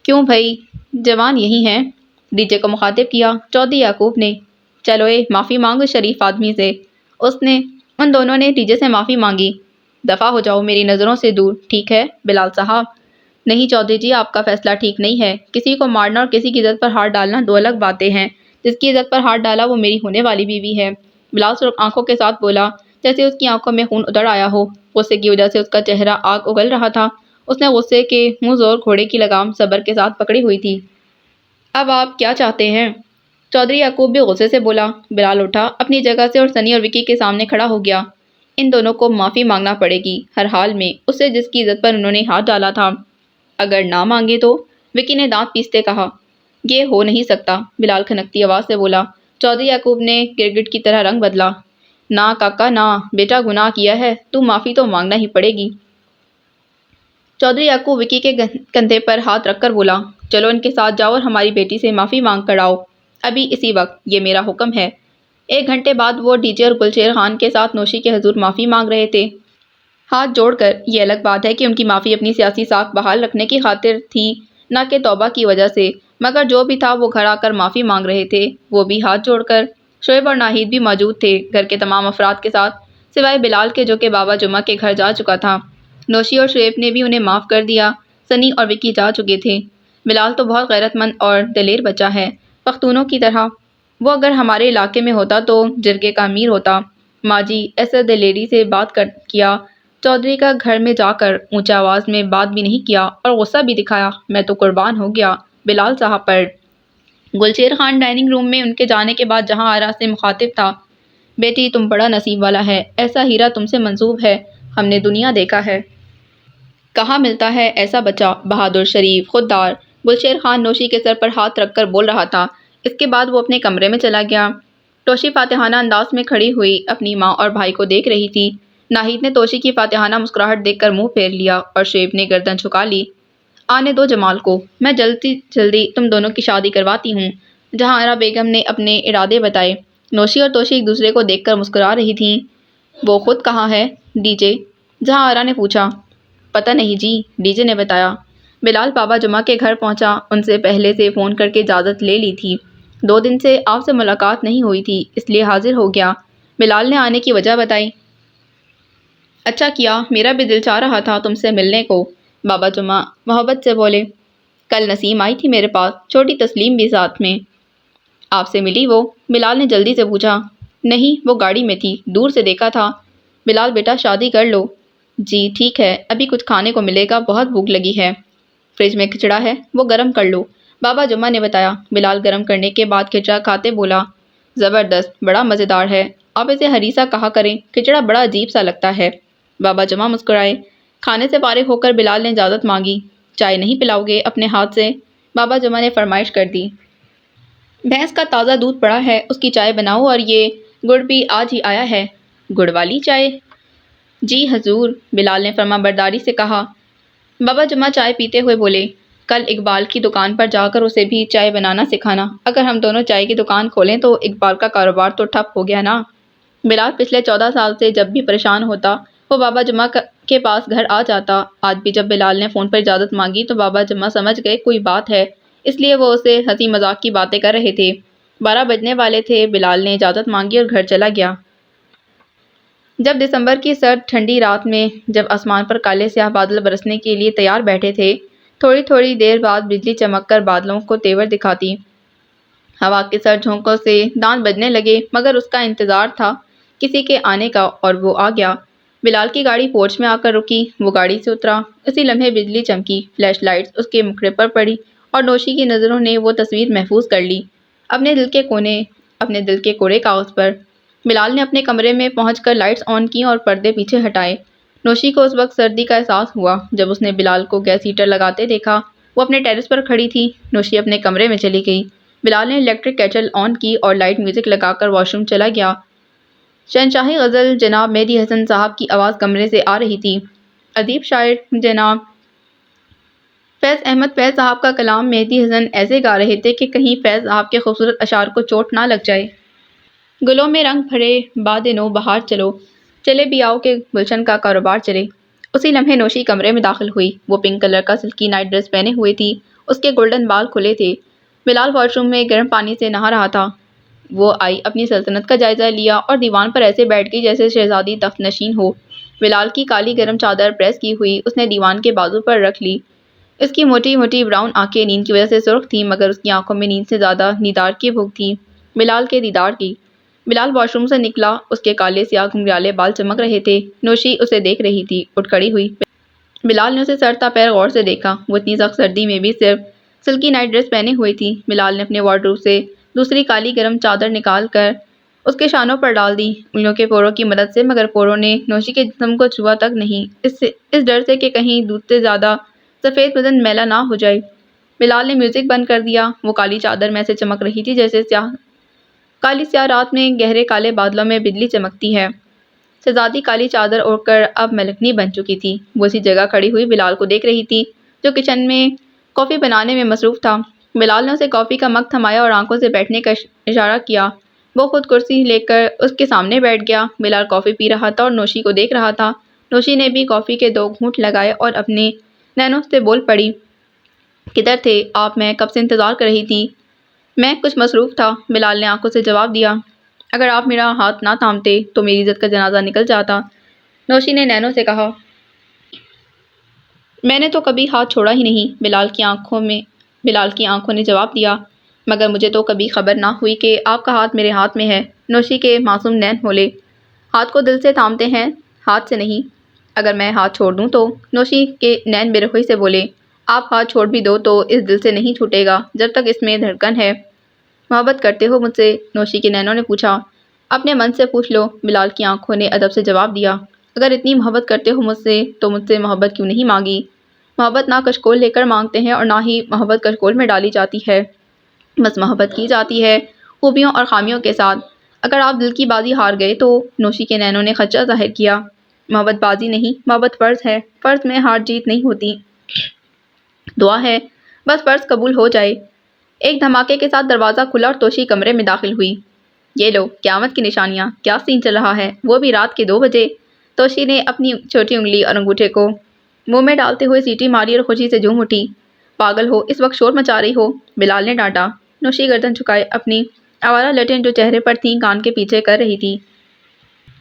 کیوں بھائی، جوان یہی ہیں؟ ڈی جے کو مخاطب کیا چودھری یعقوب نے۔ چلو معافی مانگو شریف آدمی سے۔ ان دونوں نے ڈی جے سے معافی مانگی۔ دفع ہو جاؤ میری نظروں سے دور، ٹھیک ہے بلال صاحب؟ نہیں چودھری جی، آپ کا فیصلہ ٹھیک نہیں ہے۔ کسی کو مارنا اور کسی کی عزت پر ہاتھ ڈالنا 2 الگ باتیں ہیں۔ جس کی عزت پر ہاتھ ڈالا وہ میری ہونے والی بیوی ہے، بلال سرخ آنکھوں کے ساتھ بولا، جیسے اس کی آنکھوں میں خون اتر آیا ہو۔ غصے کی وجہ سے اس کا چہرہ آگ اگل رہا تھا۔ اس نے غصے کے منہ زور گھوڑے کی لگام صبر کے ساتھ پکڑی ہوئی تھی۔ اب آپ کیا چاہتے ہیں؟ چودھری یعقوب بھی غصے سے بولا۔ بلال اٹھا اپنی جگہ سے اور سنی اور وکی کے سامنے کھڑا ہو گیا۔ ان دونوں کو معافی مانگنا پڑے گی، ہر حال میں، اس سے جس کی عزت پر انہوں نے ہاتھ ڈالا تھا۔ اگر نہ مانگے تو؟ وکی نے دانت پیستے کہا۔ یہ ہو نہیں سکتا، بلال کھنکتی آواز سے بولا۔ چودھری یعقوب نے گرگٹ کی طرح رنگ بدلا۔ نہ کاکا نہ، بیٹا گناہ کیا ہے تو معافی تو مانگنا ہی پڑے گی۔ چودھری یعقوب وکی کے کندھے پر ہاتھ رکھ کر بولا، چلو ان کے ساتھ جاؤ اور ہماری بیٹی سے معافی مانگ کر آؤ، ابھی اسی وقت، یہ میرا حکم ہے۔ 1 گھنٹے بعد وہ ڈی جے اور گلشیر خان کے ساتھ نوشی کے حضور معافی مانگ رہے تھے، ہاتھ جوڑ کر۔ یہ الگ بات ہے کہ ان کی معافی اپنی سیاسی ساکھ بحال رکھنے کی خاطر تھی، نہ کہ توبہ کی وجہ سے، مگر جو بھی تھا وہ گھر آ کر معافی مانگ رہے تھے، وہ بھی ہاتھ جوڑ کر۔ شعیب اور ناہید بھی موجود تھے، گھر کے تمام افراد کے ساتھ، سوائے بلال کے جو کہ بابا جمعہ کے گھر جا چکا تھا۔ نوشی اور شعیب نے بھی انہیں معاف کر دیا۔ سنی اور وکی جا چکے تھے۔ بلال تو بہت غیرت مند اور دلیر بچہ ہے، پختونوں کی طرح۔ وہ اگر ہمارے علاقے میں ہوتا تو جرگے کا امیر ہوتا۔ ماں جی ایسے دلیری سے بات کیا، چودھری کا گھر میں جا کر اونچا آواز میں بات بھی نہیں کیا اور غصہ بھی دکھایا، میں تو قربان ہو گیا بلال صاحب پر۔ گلشیر خان ڈائننگ روم میں ان کے جانے کے بعد جہاں آرا سے مخاطب تھا، بیٹی تم بڑا نصیب والا ہے، ایسا ہیرا تم سے منسوب ہے، ہم نے دنیا دیکھا ہے، کہاں ملتا ہے ایسا بچہ، بہادر، شریف، خوددار۔ گلشیر خان نوشی کے سر پر ہاتھ رکھ کر بول رہا تھا۔ اس کے بعد وہ اپنے کمرے میں چلا گیا۔ توشی فاتحانہ انداز میں کھڑی ہوئی اپنی ماں اور بھائی کو دیکھ رہی تھی۔ ناہید نے توشی کی فاتحانہ مسکراہٹ دیکھ کر منہ پھیر لیا اور شعیب نے گردن جھکا لی۔ آنے دو جمال کو، میں جلدی جلدی تم دونوں کی شادی کرواتی ہوں۔ جہاں آرا بیگم نے اپنے ارادے بتائے۔ نوشی اور توشی ایک دوسرے کو دیکھ کر مسکرا رہی تھیں۔ وہ خود کہاں ہے ڈی جے؟ جہاں آرا نے پوچھا۔ پتہ نہیں جی، ڈی جے نے بتایا۔ بلال بابا جمعہ کے گھر پہنچا، ان سے پہلے سے فون کر کے اجازت لے لی تھی۔ 2 دن سے آپ سے ملاقات نہیں ہوئی تھی، اس لیے حاضر ہو گیا۔ بلال نے آنے کی وجہ بتائی۔ اچھا کیا، میرا بھی دل چاہ رہا تھا تم سے ملنے کو، بابا جمعہ محبت سے بولے۔ کل نسیم آئی تھی میرے پاس، چھوٹی تسلیم بھی ساتھ میں۔ آپ سے ملی وہ؟ بلال نے جلدی سے پوچھا۔ نہیں، وہ گاڑی میں تھی، دور سے دیکھا تھا۔ بلال بیٹا شادی کر لو۔ جی ٹھیک ہے، ابھی کچھ کھانے کو ملے گا، بہت بھوک لگی ہے۔ فریج میں کھچڑا ہے، وہ گرم کر لو، بابا جمعہ نے بتایا۔ بلال گرم کرنے کے بعد کھچڑا کھاتے بولا، زبردست، بڑا مزیدار ہے، آپ اسے ہریسہ کہا کریں، کھچڑا بڑا عجیب سا لگتا ہے۔ بابا جمعہ مسکرائے۔ کھانے سے فارغ ہو کر بلال نے اجازت مانگی۔ چائے نہیں پلاؤ گے اپنے ہاتھ سے؟ بابا جمعہ نے فرمائش کر دی۔ بھینس کا تازہ دودھ پڑا ہے، اس کی چائے بناؤ، اور یہ گڑ بھی آج ہی آیا ہے۔ گڑ والی چائے؟ جی حضور، بلال نے فرما برداری سے کہا۔ بابا جمعہ چائے پیتے ہوئے بولے، کل اقبال کی دکان پر جا کر اسے بھی چائے بنانا سکھانا، اگر ہم دونوں چائے کی دکان کھولیں تو اقبال کا کاروبار تو ٹھپ ہو گیا نا۔ بلال پچھلے 14 سال سے جب بھی پریشان ہوتا وہ بابا جمعہ کے پاس گھر آ جاتا۔ آج بھی جب بلال نے فون پر اجازت مانگی تو بابا جمعہ سمجھ گئے کوئی بات ہے، اس لیے وہ اسے ہنسی مذاق کی باتیں کر رہے تھے۔ 12 بجنے والے تھے، بلال نے اجازت مانگی اور گھر چلا گیا۔ جب دسمبر کی سرد ٹھنڈی رات میں جب آسمان پر کالے سیاہ بادل برسنے کے لیے تیار بیٹھے تھے، تھوڑی دیر بعد بجلی چمک کر بادلوں کو تیور دکھاتی۔ ہوا کے سرد جھونکوں سے دانت بجنے لگے، مگر اس کا انتظار تھا کسی کے آنے کا، اور وہ آ گیا۔ بلال کی گاڑی پورچ میں آ کر رکی، وہ گاڑی سے اترا۔ اسی لمحے بجلی چمکی، فلیش لائٹس اس کے مکھڑے پر پڑی اور نوشی کی نظروں نے وہ تصویر محفوظ کر لی اپنے دل کے کوڑے کاغذ پر۔ بلال نے اپنے کمرے میں پہنچ کر لائٹس آن کی اور پردے پیچھے ہٹائے۔ نوشی کو اس وقت سردی کا احساس ہوا جب اس نے بلال کو گیس ہیٹر لگاتے دیکھا۔ وہ اپنے ٹیرس پر کھڑی تھی، نوشی اپنے کمرے میں چلی گئی۔ بلال نے الیکٹرک کیٹل آن کی اور لائٹ میوزک لگا کر واش روم چلا گیا۔ شہنشاہی غزل جناب مہدی حسن صاحب کی آواز کمرے سے آ رہی تھی۔ ادیب شاعر جناب فیض احمد فیض صاحب کا کلام مہدی حسن ایسے گا رہے تھے کہ کہیں فیض صاحب کے خوبصورت اشعار کو چوٹ نہ لگ جائے۔ گلوں میں رنگ بھرے باد نو بہار چلو، چلے بھی آؤ کہ گلشن کا کاروبار چلے۔ اسی لمحے نوشی کمرے میں داخل ہوئی۔ وہ پنک کلر کا سلکی نائٹ ڈریس پہنے ہوئے تھی، اس کے گولڈن بال کھلے تھے۔ بلال واش روم میں گرم پانی سے نہا رہا تھا۔ وہ آئی، اپنی سلطنت کا جائزہ لیا اور دیوان پر ایسے بیٹھ گئی جیسے شہزادی تخت نشین ہو۔ بلال کی کالی گرم چادر پریس کی ہوئی اس نے دیوان کے بازو پر رکھ لی۔ اس کی موٹی موٹی براؤن آنکھیں نیند کی وجہ سے سرخ تھیں، مگر اس کی آنکھوں میں نیند سے زیادہ دیدار کی بھوک تھی، بلال کے دیدار کی۔ بلال واش روم سے نکلا، اس کے کالے سیاہ گھنگریالے بال چمک رہے تھے۔ نوشی اسے دیکھ رہی تھی، اٹھ کھڑی ہوئی۔ بلال نے اسے سر تا پیر غور سے دیکھا۔ وہ اتنی سخت سردی میں بھی صرف سلکی نائٹ ڈریس پہنے ہوئی تھی۔ بلال نے اپنے وارڈروب سے دوسری کالی گرم چادر نکال کر اس کے شانوں پر ڈال دی، انگلیوں کے پوروں کی مدد سے، مگر پوروں نے نوشی کے جسم کو چھوا تک نہیں، اس ڈر سے کہ کہیں دودھ سے زیادہ سفید بدن میلا نہ ہو جائے۔ بلال نے میوزک بند کر دیا۔ وہ کالی چادر میں سے چمک رہی تھی جیسے کالی سیاہ رات میں گہرے کالے بادلوں میں بجلی چمکتی ہے۔ شہزادی کالی چادر اوڑھ کر اب ملکنی بن چکی تھی۔ وہ اسی جگہ کھڑی ہوئی بلال کو دیکھ رہی تھی جو کچن میں کافی بنانے میں مصروف تھا۔ بلال نے اسے کافی کا مگ تھمایا اور آنکھوں سے بیٹھنے کا اشارہ کیا۔ وہ خود کرسی لے کر اس کے سامنے بیٹھ گیا۔ بلال کافی پی رہا تھا اور نوشی کو دیکھ رہا تھا۔ نوشی نے بھی کافی کے 2 گھونٹ لگائے اور اپنے نینوں سے بول پڑی، کدھر تھے آپ؟ میں کب سے انتظار کر رہی تھی۔ میں کچھ مصروف تھا، بلال نے آنکھوں سے جواب دیا۔ اگر آپ میرا ہاتھ نہ تھامتے تو میری عزت کا جنازہ نکل جاتا، نوشی نے نینوں سے کہا۔ میں نے تو کبھی ہاتھ چھوڑا ہی نہیں، بلال کی آنکھوں نے جواب دیا۔ مگر مجھے تو کبھی خبر نہ ہوئی کہ آپ کا ہاتھ میرے ہاتھ میں ہے، نوشی کے معصوم نین بولے۔ ہاتھ کو دل سے تھامتے ہیں، ہاتھ سے نہیں۔ اگر میں ہاتھ چھوڑ دوں تو؟ نوشی کے نین بے رحمی سے بولے۔ آپ ہاتھ چھوڑ بھی دو تو اس دل سے نہیں چھوٹے گا جب تک اس میں دھڑکن ہے۔ محبت کرتے ہو مجھ سے؟ نوشی کے نینوں نے پوچھا۔ اپنے من سے پوچھ لو، بلال کی آنکھوں نے ادب سے جواب دیا۔ اگر اتنی محبت کرتے ہو مجھ سے تو مجھ سے محبت کیوں نہیں مانگی؟ محبت نہ کشکول لے کر مانگتے ہیں اور نہ ہی محبت کشکول میں ڈالی جاتی ہے، بس محبت کی جاتی ہے خوبیوں اور خامیوں کے ساتھ۔ اگر آپ دل کی بازی ہار گئے تو؟ نوشی کے نینوں نے خدشہ ظاہر کیا۔ محبت بازی نہیں، محبت فرض ہے، فرض میں ہار جیت نہیں ہوتی۔ دعا ہے بس فرض قبول ہو جائے۔ ایک دھماکے کے ساتھ دروازہ کھلا اور توشی کمرے میں داخل ہوئی۔ یہ لو قیامت کی نشانیاں، کیا سین چل رہا ہے، وہ بھی رات کے 2 بجے۔ توشی نے اپنی چھوٹی انگلی اور انگوٹھے کو منہ میں ڈالتے ہوئے سیٹی ماری اور خوشی سے جھوم اٹھی۔ پاگل ہو، اس وقت شور مچا رہی ہو، بلال نے ڈانٹا۔ نوشی گردن جھکائے اپنی آوارہ لٹیں جو چہرے پر تھیں کان کے پیچھے کر رہی تھی۔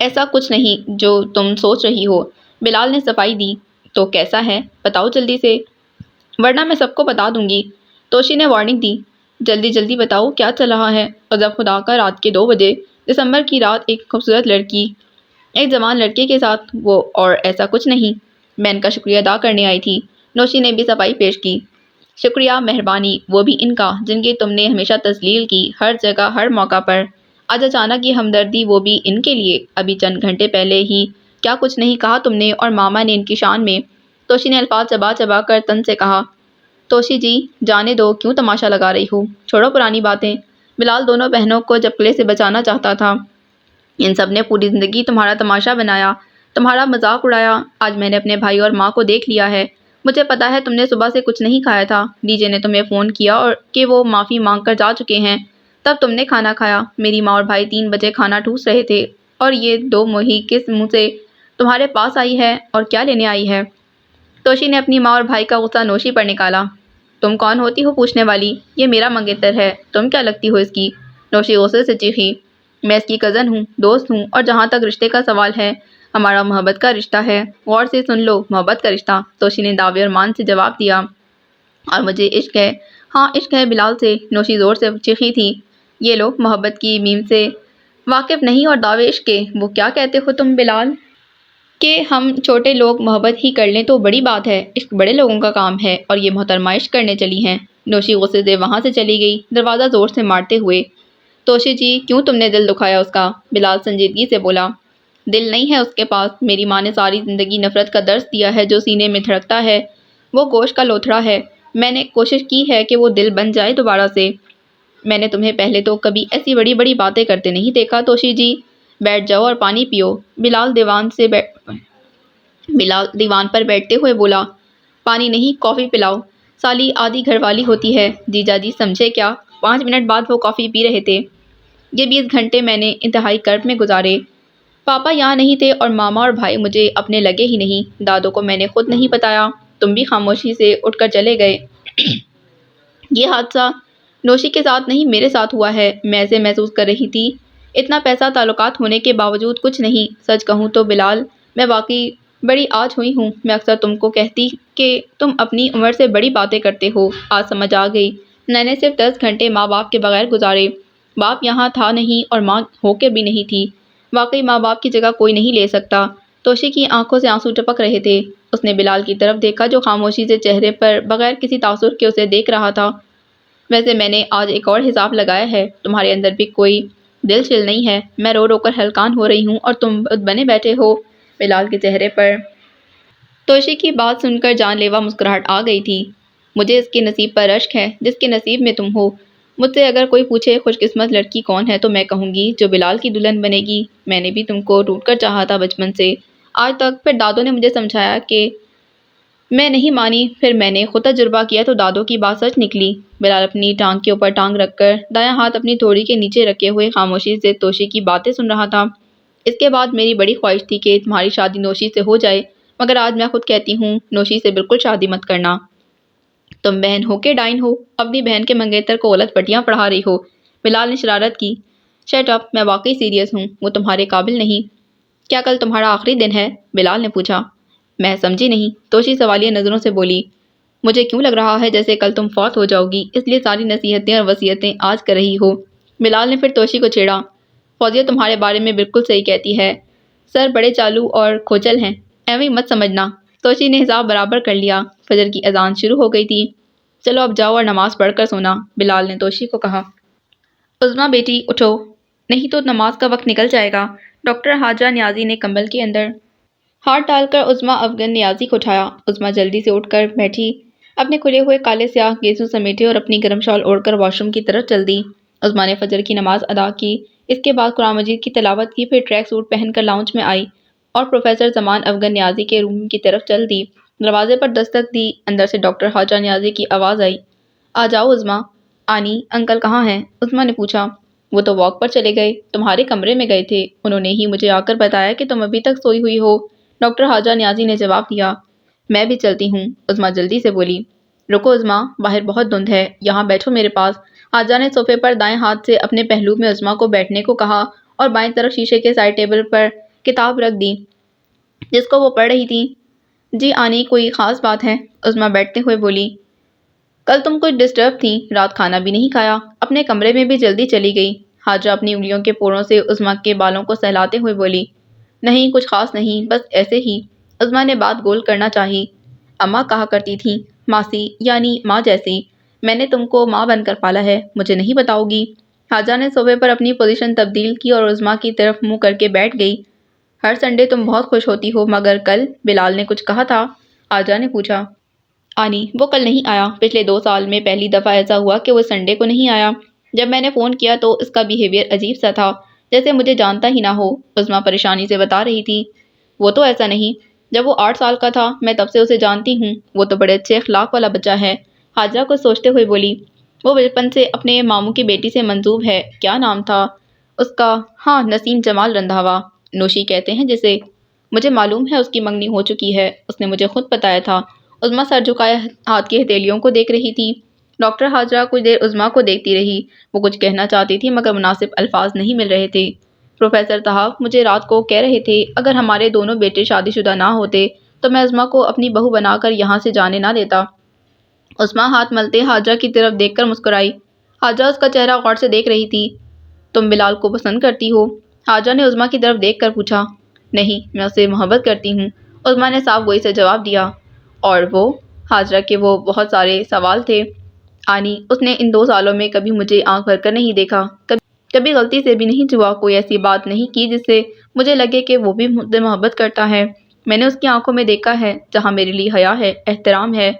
ایسا کچھ نہیں جو تم سوچ رہی ہو، بلال نے صفائی دی۔ تو کیسا ہے بتاؤ جلدی سے، ورنہ میں سب کو بتا دوں گی، توشی نے وارننگ دی۔ جلدی جلدی بتاؤ کیا چل رہا ہے۔ غضب خدا کا رات کے 2 بجے دسمبر کی رات ایک خوبصورت لڑکی ایک جوان لڑکے کے ساتھ، وہ اور ایسا کچھ نہیں۔ میں ان کا شکریہ ادا کرنے آئی تھی۔ نوشی نے بھی صفائی پیش کی۔ شکریہ، مہربانی وہ بھی ان کا جن کی تم نے ہمیشہ تذلیل کی، ہر جگہ ہر موقع پر۔ آج اچانک یہ ہمدردی، وہ بھی ان کے لیے۔ ابھی چند گھنٹے پہلے ہی کیا کچھ نہیں کہا تم نے اور ماما نے ان کی شان میں۔ توشی نے الفاظ چبا چبا کر تن سے کہا۔ توشی جی جانے دو، کیوں تماشا لگا رہی ہو، چھوڑو پرانی باتیں۔ بلال دونوں بہنوں کو چپکلے سے بچانا چاہتا تھا۔ ان سب نے پوری زندگی تمہارا تماشا بنایا، تمہارا مذاق اڑایا۔ آج میں نے اپنے بھائی اور ماں کو دیکھ لیا ہے۔ مجھے پتا ہے تم نے صبح سے کچھ نہیں کھایا تھا۔ ڈی جے نے تمہیں فون کیا اور کہ وہ معافی مانگ کر جا چکے ہیں، تب تم نے کھانا کھایا۔ میری ماں اور بھائی 3 بجے کھانا ٹھوس رہے تھے اور یہ 2 موہی کس منہ سے تمہارے پاس آئی ہے اور کیا لینے آئی ہے۔ توشی نے اپنی ماں اور بھائی کا غصہ نوشی پر نکالا۔ تم کون ہوتی ہو پوچھنے والی، یہ میرا منگیتر ہے، تم کیا لگتی ہو اس کی۔ نوشی غصے سے چیخی۔ میں اس کی کزن ہوں، دوست ہوں، اور جہاں تک رشتے کا سوال ہے، ہمارا محبت کا رشتہ ہے۔ غور سے سن لو، محبت کا رشتہ، توشی نے دعوے اور مان سے جواب دیا۔ اور مجھے عشق ہے، ہاں عشق ہے بلال سے، نوشی زور سے چیخی تھی۔ یہ لو محبت کی میم سے واقف نہیں اور دعوے عشق کے، وہ کیا کہتے ہو تم بلال، کہ ہم چھوٹے لوگ محبت ہی کر لیں تو بڑی بات ہے، عشق بڑے لوگوں کا کام ہے، اور یہ محترمہ عشق کرنے چلی ہیں۔ نوشی غصے سے وہاں سے چلی گئی، دروازہ زور سے مارتے ہوئے۔ توشی جی کیوں تم نے دل دکھایا اس کا، بلال سنجیدگی سے بولا۔ دل نہیں ہے اس کے پاس، میری ماں نے ساری زندگی نفرت کا درس دیا ہے جو سینے میں دھڑکتا ہے، وہ گوشت کا لوتھڑا ہے۔ میں نے کوشش کی ہے کہ وہ دل بن جائے دوبارہ سے۔ میں نے تمہیں پہلے تو کبھی ایسی بڑی بڑی باتیں کرتے نہیں دیکھا توشی جی، بیٹھ جاؤ اور پانی پیو۔ بلال دیوان پر بیٹھتے ہوئے بولا۔ پانی نہیں، کافی پلاؤ، سالی آدھی گھر والی ہوتی ہے۔ جیجا جی سمجھے کیا، 5 منٹ بعد وہ کافی پی رہے تھے۔ یہ 20 گھنٹے میں نے انتہائی کرب میں گزارے۔ پاپا یہاں نہیں تھے اور ماما اور بھائی مجھے اپنے لگے ہی نہیں، دادوں کو میں نے خود نہیں بتایا، تم بھی خاموشی سے اٹھ کر چلے گئے۔ یہ حادثہ نوشی کے ساتھ نہیں میرے ساتھ ہوا ہے، میں ایسے محسوس کر رہی تھی اتنا پیسہ تعلقات ہونے کے باوجود کچھ نہیں۔ سچ کہوں تو بلال میں واقعی بڑی آج ہوئی ہوں، میں اکثر تم کو کہتی کہ تم اپنی عمر سے بڑی باتیں کرتے ہو، آج سمجھ آ گئی۔ میں نے صرف 10 گھنٹے ماں باپ کے بغیر گزارے، باپ یہاں تھا نہیں اور ماں ہو کے بھی نہیں تھی، واقعی ماں باپ کی جگہ کوئی نہیں لے سکتا۔ توشی کی آنکھوں سے آنسو ٹپک رہے تھے، اس نے بلال کی طرف دیکھا جو خاموشی سے چہرے پر بغیر کسی تاثر کے اسے دیکھ رہا تھا۔ ویسے میں نے آج ایک اور حساب لگایا ہے، تمہارے اندر بھی کوئی دل چل نہیں ہے، میں رو رو کر ہلکان ہو رہی ہوں اور تم بنے بیٹھے ہو۔ بلال کے چہرے پر توشی کی بات سن کر جان لیوا مسکراہٹ آ گئی تھی۔ مجھے اس کے نصیب پر رشک ہے جس کے نصیب میں تم ہو۔ مجھ سے اگر کوئی پوچھے خوش قسمت لڑکی کون ہے تو میں کہوں گی جو بلال کی دلہن بنے گی۔ میں نے بھی تم کو ٹوٹ کر چاہا تھا بچپن سے آج تک، پھر دادوں نے مجھے سمجھایا کہ میں نہیں مانی، پھر میں نے خود تجربہ کیا تو دادوں کی بات سچ نکلی۔ بلال اپنی ٹانگ کے اوپر ٹانگ رکھ کر دایاں ہاتھ اپنی تھوڑی کے نیچے رکھے ہوئے خاموشی سے توشی کی باتیں سن رہا تھا۔ اس کے بعد میری بڑی خواہش تھی کہ تمہاری شادی نوشی سے ہو جائے، مگر آج میں خود کہتی ہوں نوشی سے بالکل شادی مت کرنا۔ تم بہن ہو کہ ڈائن ہو، اپنی بہن کے منگیتر کو غلط پٹیاں پڑھا رہی ہو، بلال نے شرارت کی۔ شٹ اپ، میں واقعی سیریس ہوں، وہ تمہارے قابل نہیں۔ کیا کل تمہارا آخری دن ہے، بلال نے پوچھا۔ میں سمجھی نہیں، توشی سوالیہ نظروں سے بولی۔ مجھے کیوں لگ رہا ہے جیسے کل تم فوت ہو جاؤ گی، اس لیے ساری نصیحتیں اور وصیتیں آج کر رہی ہو۔ بلال نے پھر توشی کو چھیڑا۔ فوزیہ تمہارے بارے میں بالکل صحیح کہتی ہے، سر بڑے چالو اور کھوچل ہیں، ایویں مت سمجھنا۔ توشی نے حساب برابر کر لیا، فجر کی اذان شروع ہو گئی تھی۔ چلو اب جاؤ اور نماز پڑھ کر سونا، بلال نے توشی کو کہا۔ عظمیٰ بیٹی اٹھو، نہیں تو نماز کا وقت نکل جائے گا۔ ڈاکٹر حاجہ نیازی نے کمبل کے اندر ہاتھ ڈال کر عظمیٰ افغن نیازی کو اٹھایا۔ عظمیٰ جلدی سے اٹھ کر بیٹھی، اپنے کھلے ہوئے کالے سیاہ گیسو سمیٹے اور اپنی گرم شال اوڑھ کر واش روم کی طرف چل دی۔ عظمیٰ نے فجر کی نماز ادا کی، اس کے بعد قرآن مجید کی تلاوت کی، پھر ٹریک سوٹ پہن کر لاؤنج میں آئی اور پروفیسر زمان افغن نیازی کے روم کی طرف چل دی۔ دروازے پر دستک دی۔ اندر سے ڈاکٹر خواجہ نیازی کی آواز آئی، آ جاؤ عظمیٰ۔ آنی انکل کہاں ہیں؟ عظمیٰ نے پوچھا۔ وہ تو واک پر چلے گئے، تمہارے کمرے میں گئے تھے، انہوں نے ہی مجھے آ کر بتایا کہ تم ابھی تک سوئی ہوئی ہو، ڈاکٹر خواجہ نیازی نے جواب دیا۔ میں بھی چلتی ہوں، عظمیٰ جلدی سے بولی۔ رکو عظمیٰ، باہر بہت دھند ہے، یہاں بیٹھو میرے پاس۔ خواجہ نے صوفے پر دائیں ہاتھ سے اپنے پہلو میں عظمیٰ کو بیٹھنے کو کہا اور بائیں طرف شیشے کے سائڈ ٹیبل پر کتاب رکھ دی جس کو وہ پڑھ رہی تھی۔ جی آنی، کوئی خاص بات ہے؟ عظمیٰ بیٹھتے ہوئے بولی۔ کل تم کچھ ڈسٹرب تھیں، رات کھانا بھی نہیں کھایا، اپنے کمرے میں بھی جلدی چلی گئی۔ خواجہ اپنی انگلیوں کے پوروں سے عظمیٰ کے بالوں کو سہلاتے ہوئے بولی۔ نہیں، کچھ خاص نہیں، بس ایسے ہی۔ عظمیٰ نے بات گول کرنا چاہی۔ اماں کہا کرتی تھیں، ماسی یعنی ماں جیسی، میں نے تم کو ماں بن کر پالا ہے، مجھے نہیں بتاؤ گی؟ خواجہ نے صوفے پر اپنی پوزیشن تبدیل کی اور عظمیٰ کی طرف منہ کر کے بیٹھ گئی۔ ہر سنڈے تم بہت خوش ہوتی ہو، مگر کل بلال نے کچھ کہا تھا؟ خواجہ نے پوچھا۔ آنی، وہ کل نہیں آیا، پچھلے 2 سال میں پہلی دفعہ ایسا ہوا کہ وہ سنڈے کو نہیں آیا۔ جب میں نے فون کیا تو اس کا بیہیویئر عجیب سا تھا، جیسے مجھے جانتا ہی نہ ہو، عظمیٰ پریشانی سے بتا رہی تھی۔ وہ تو ایسا نہیں، جب وہ 8 سال کا تھا میں تب سے اسے جانتی ہوں، وہ تو بڑے اچھے اخلاق والا بچہ ہے۔ خواجہ کو سوچتے ہوئے بولی۔ وہ بچپن سے اپنے ماموں کی بیٹی سے منسوب ہے، کیا نام تھا اس کا؟ ہاں، نسیم جمال رندھاوا، نوشی کہتے ہیں جسے۔ مجھے معلوم ہے اس کی منگنی ہو چکی ہے، اس نے مجھے خود بتایا تھا۔ عظمیٰ سر جھکائے ہاتھ کی ہتھیلیوں کو دیکھ رہی تھی۔ ڈاکٹر خواجہ کچھ دیر عظمیٰ کو دیکھتی رہی، وہ کچھ کہنا چاہتی تھی مگر مناسب الفاظ نہیں مل رہے تھے۔ پروفیسر صاحب مجھے رات کو کہہ رہے تھے اگر ہمارے دونوں بیٹے شادی شدہ نہ ہوتے تو میں عظمیٰ کو اپنی بہو بنا کر یہاں سے جانے نہ دیتا۔ عظمیٰ ہاتھ ملتے خواجہ کی طرف دیکھ کر مسکرائی۔ خواجہ اس کا چہرہ غور سے دیکھ رہی تھی۔ تم بلال کو پسند کرتی ہو؟ خواجہ نے عظمیٰ کی طرف دیکھ کر پوچھا۔ نہیں، میں اسے محبت کرتی ہوں، عظمیٰ نے صاف گوئی سے جواب دیا۔ اور وہ؟ خواجہ کے وہ بہت سارے سوال تھے۔ آنی، اس نے ان 2 سالوں میں کبھی مجھے آنکھ بھر کر نہیں دیکھا، کبھی غلطی سے بھی نہیں چھوا، کوئی ایسی بات نہیں کی جس سے مجھے لگے کہ وہ بھی مجھ سے محبت کرتا ہے۔ میں نے اس کی آنکھوں میں دیکھا ہے جہاں میرے لیے حیا ہے، احترام ہے۔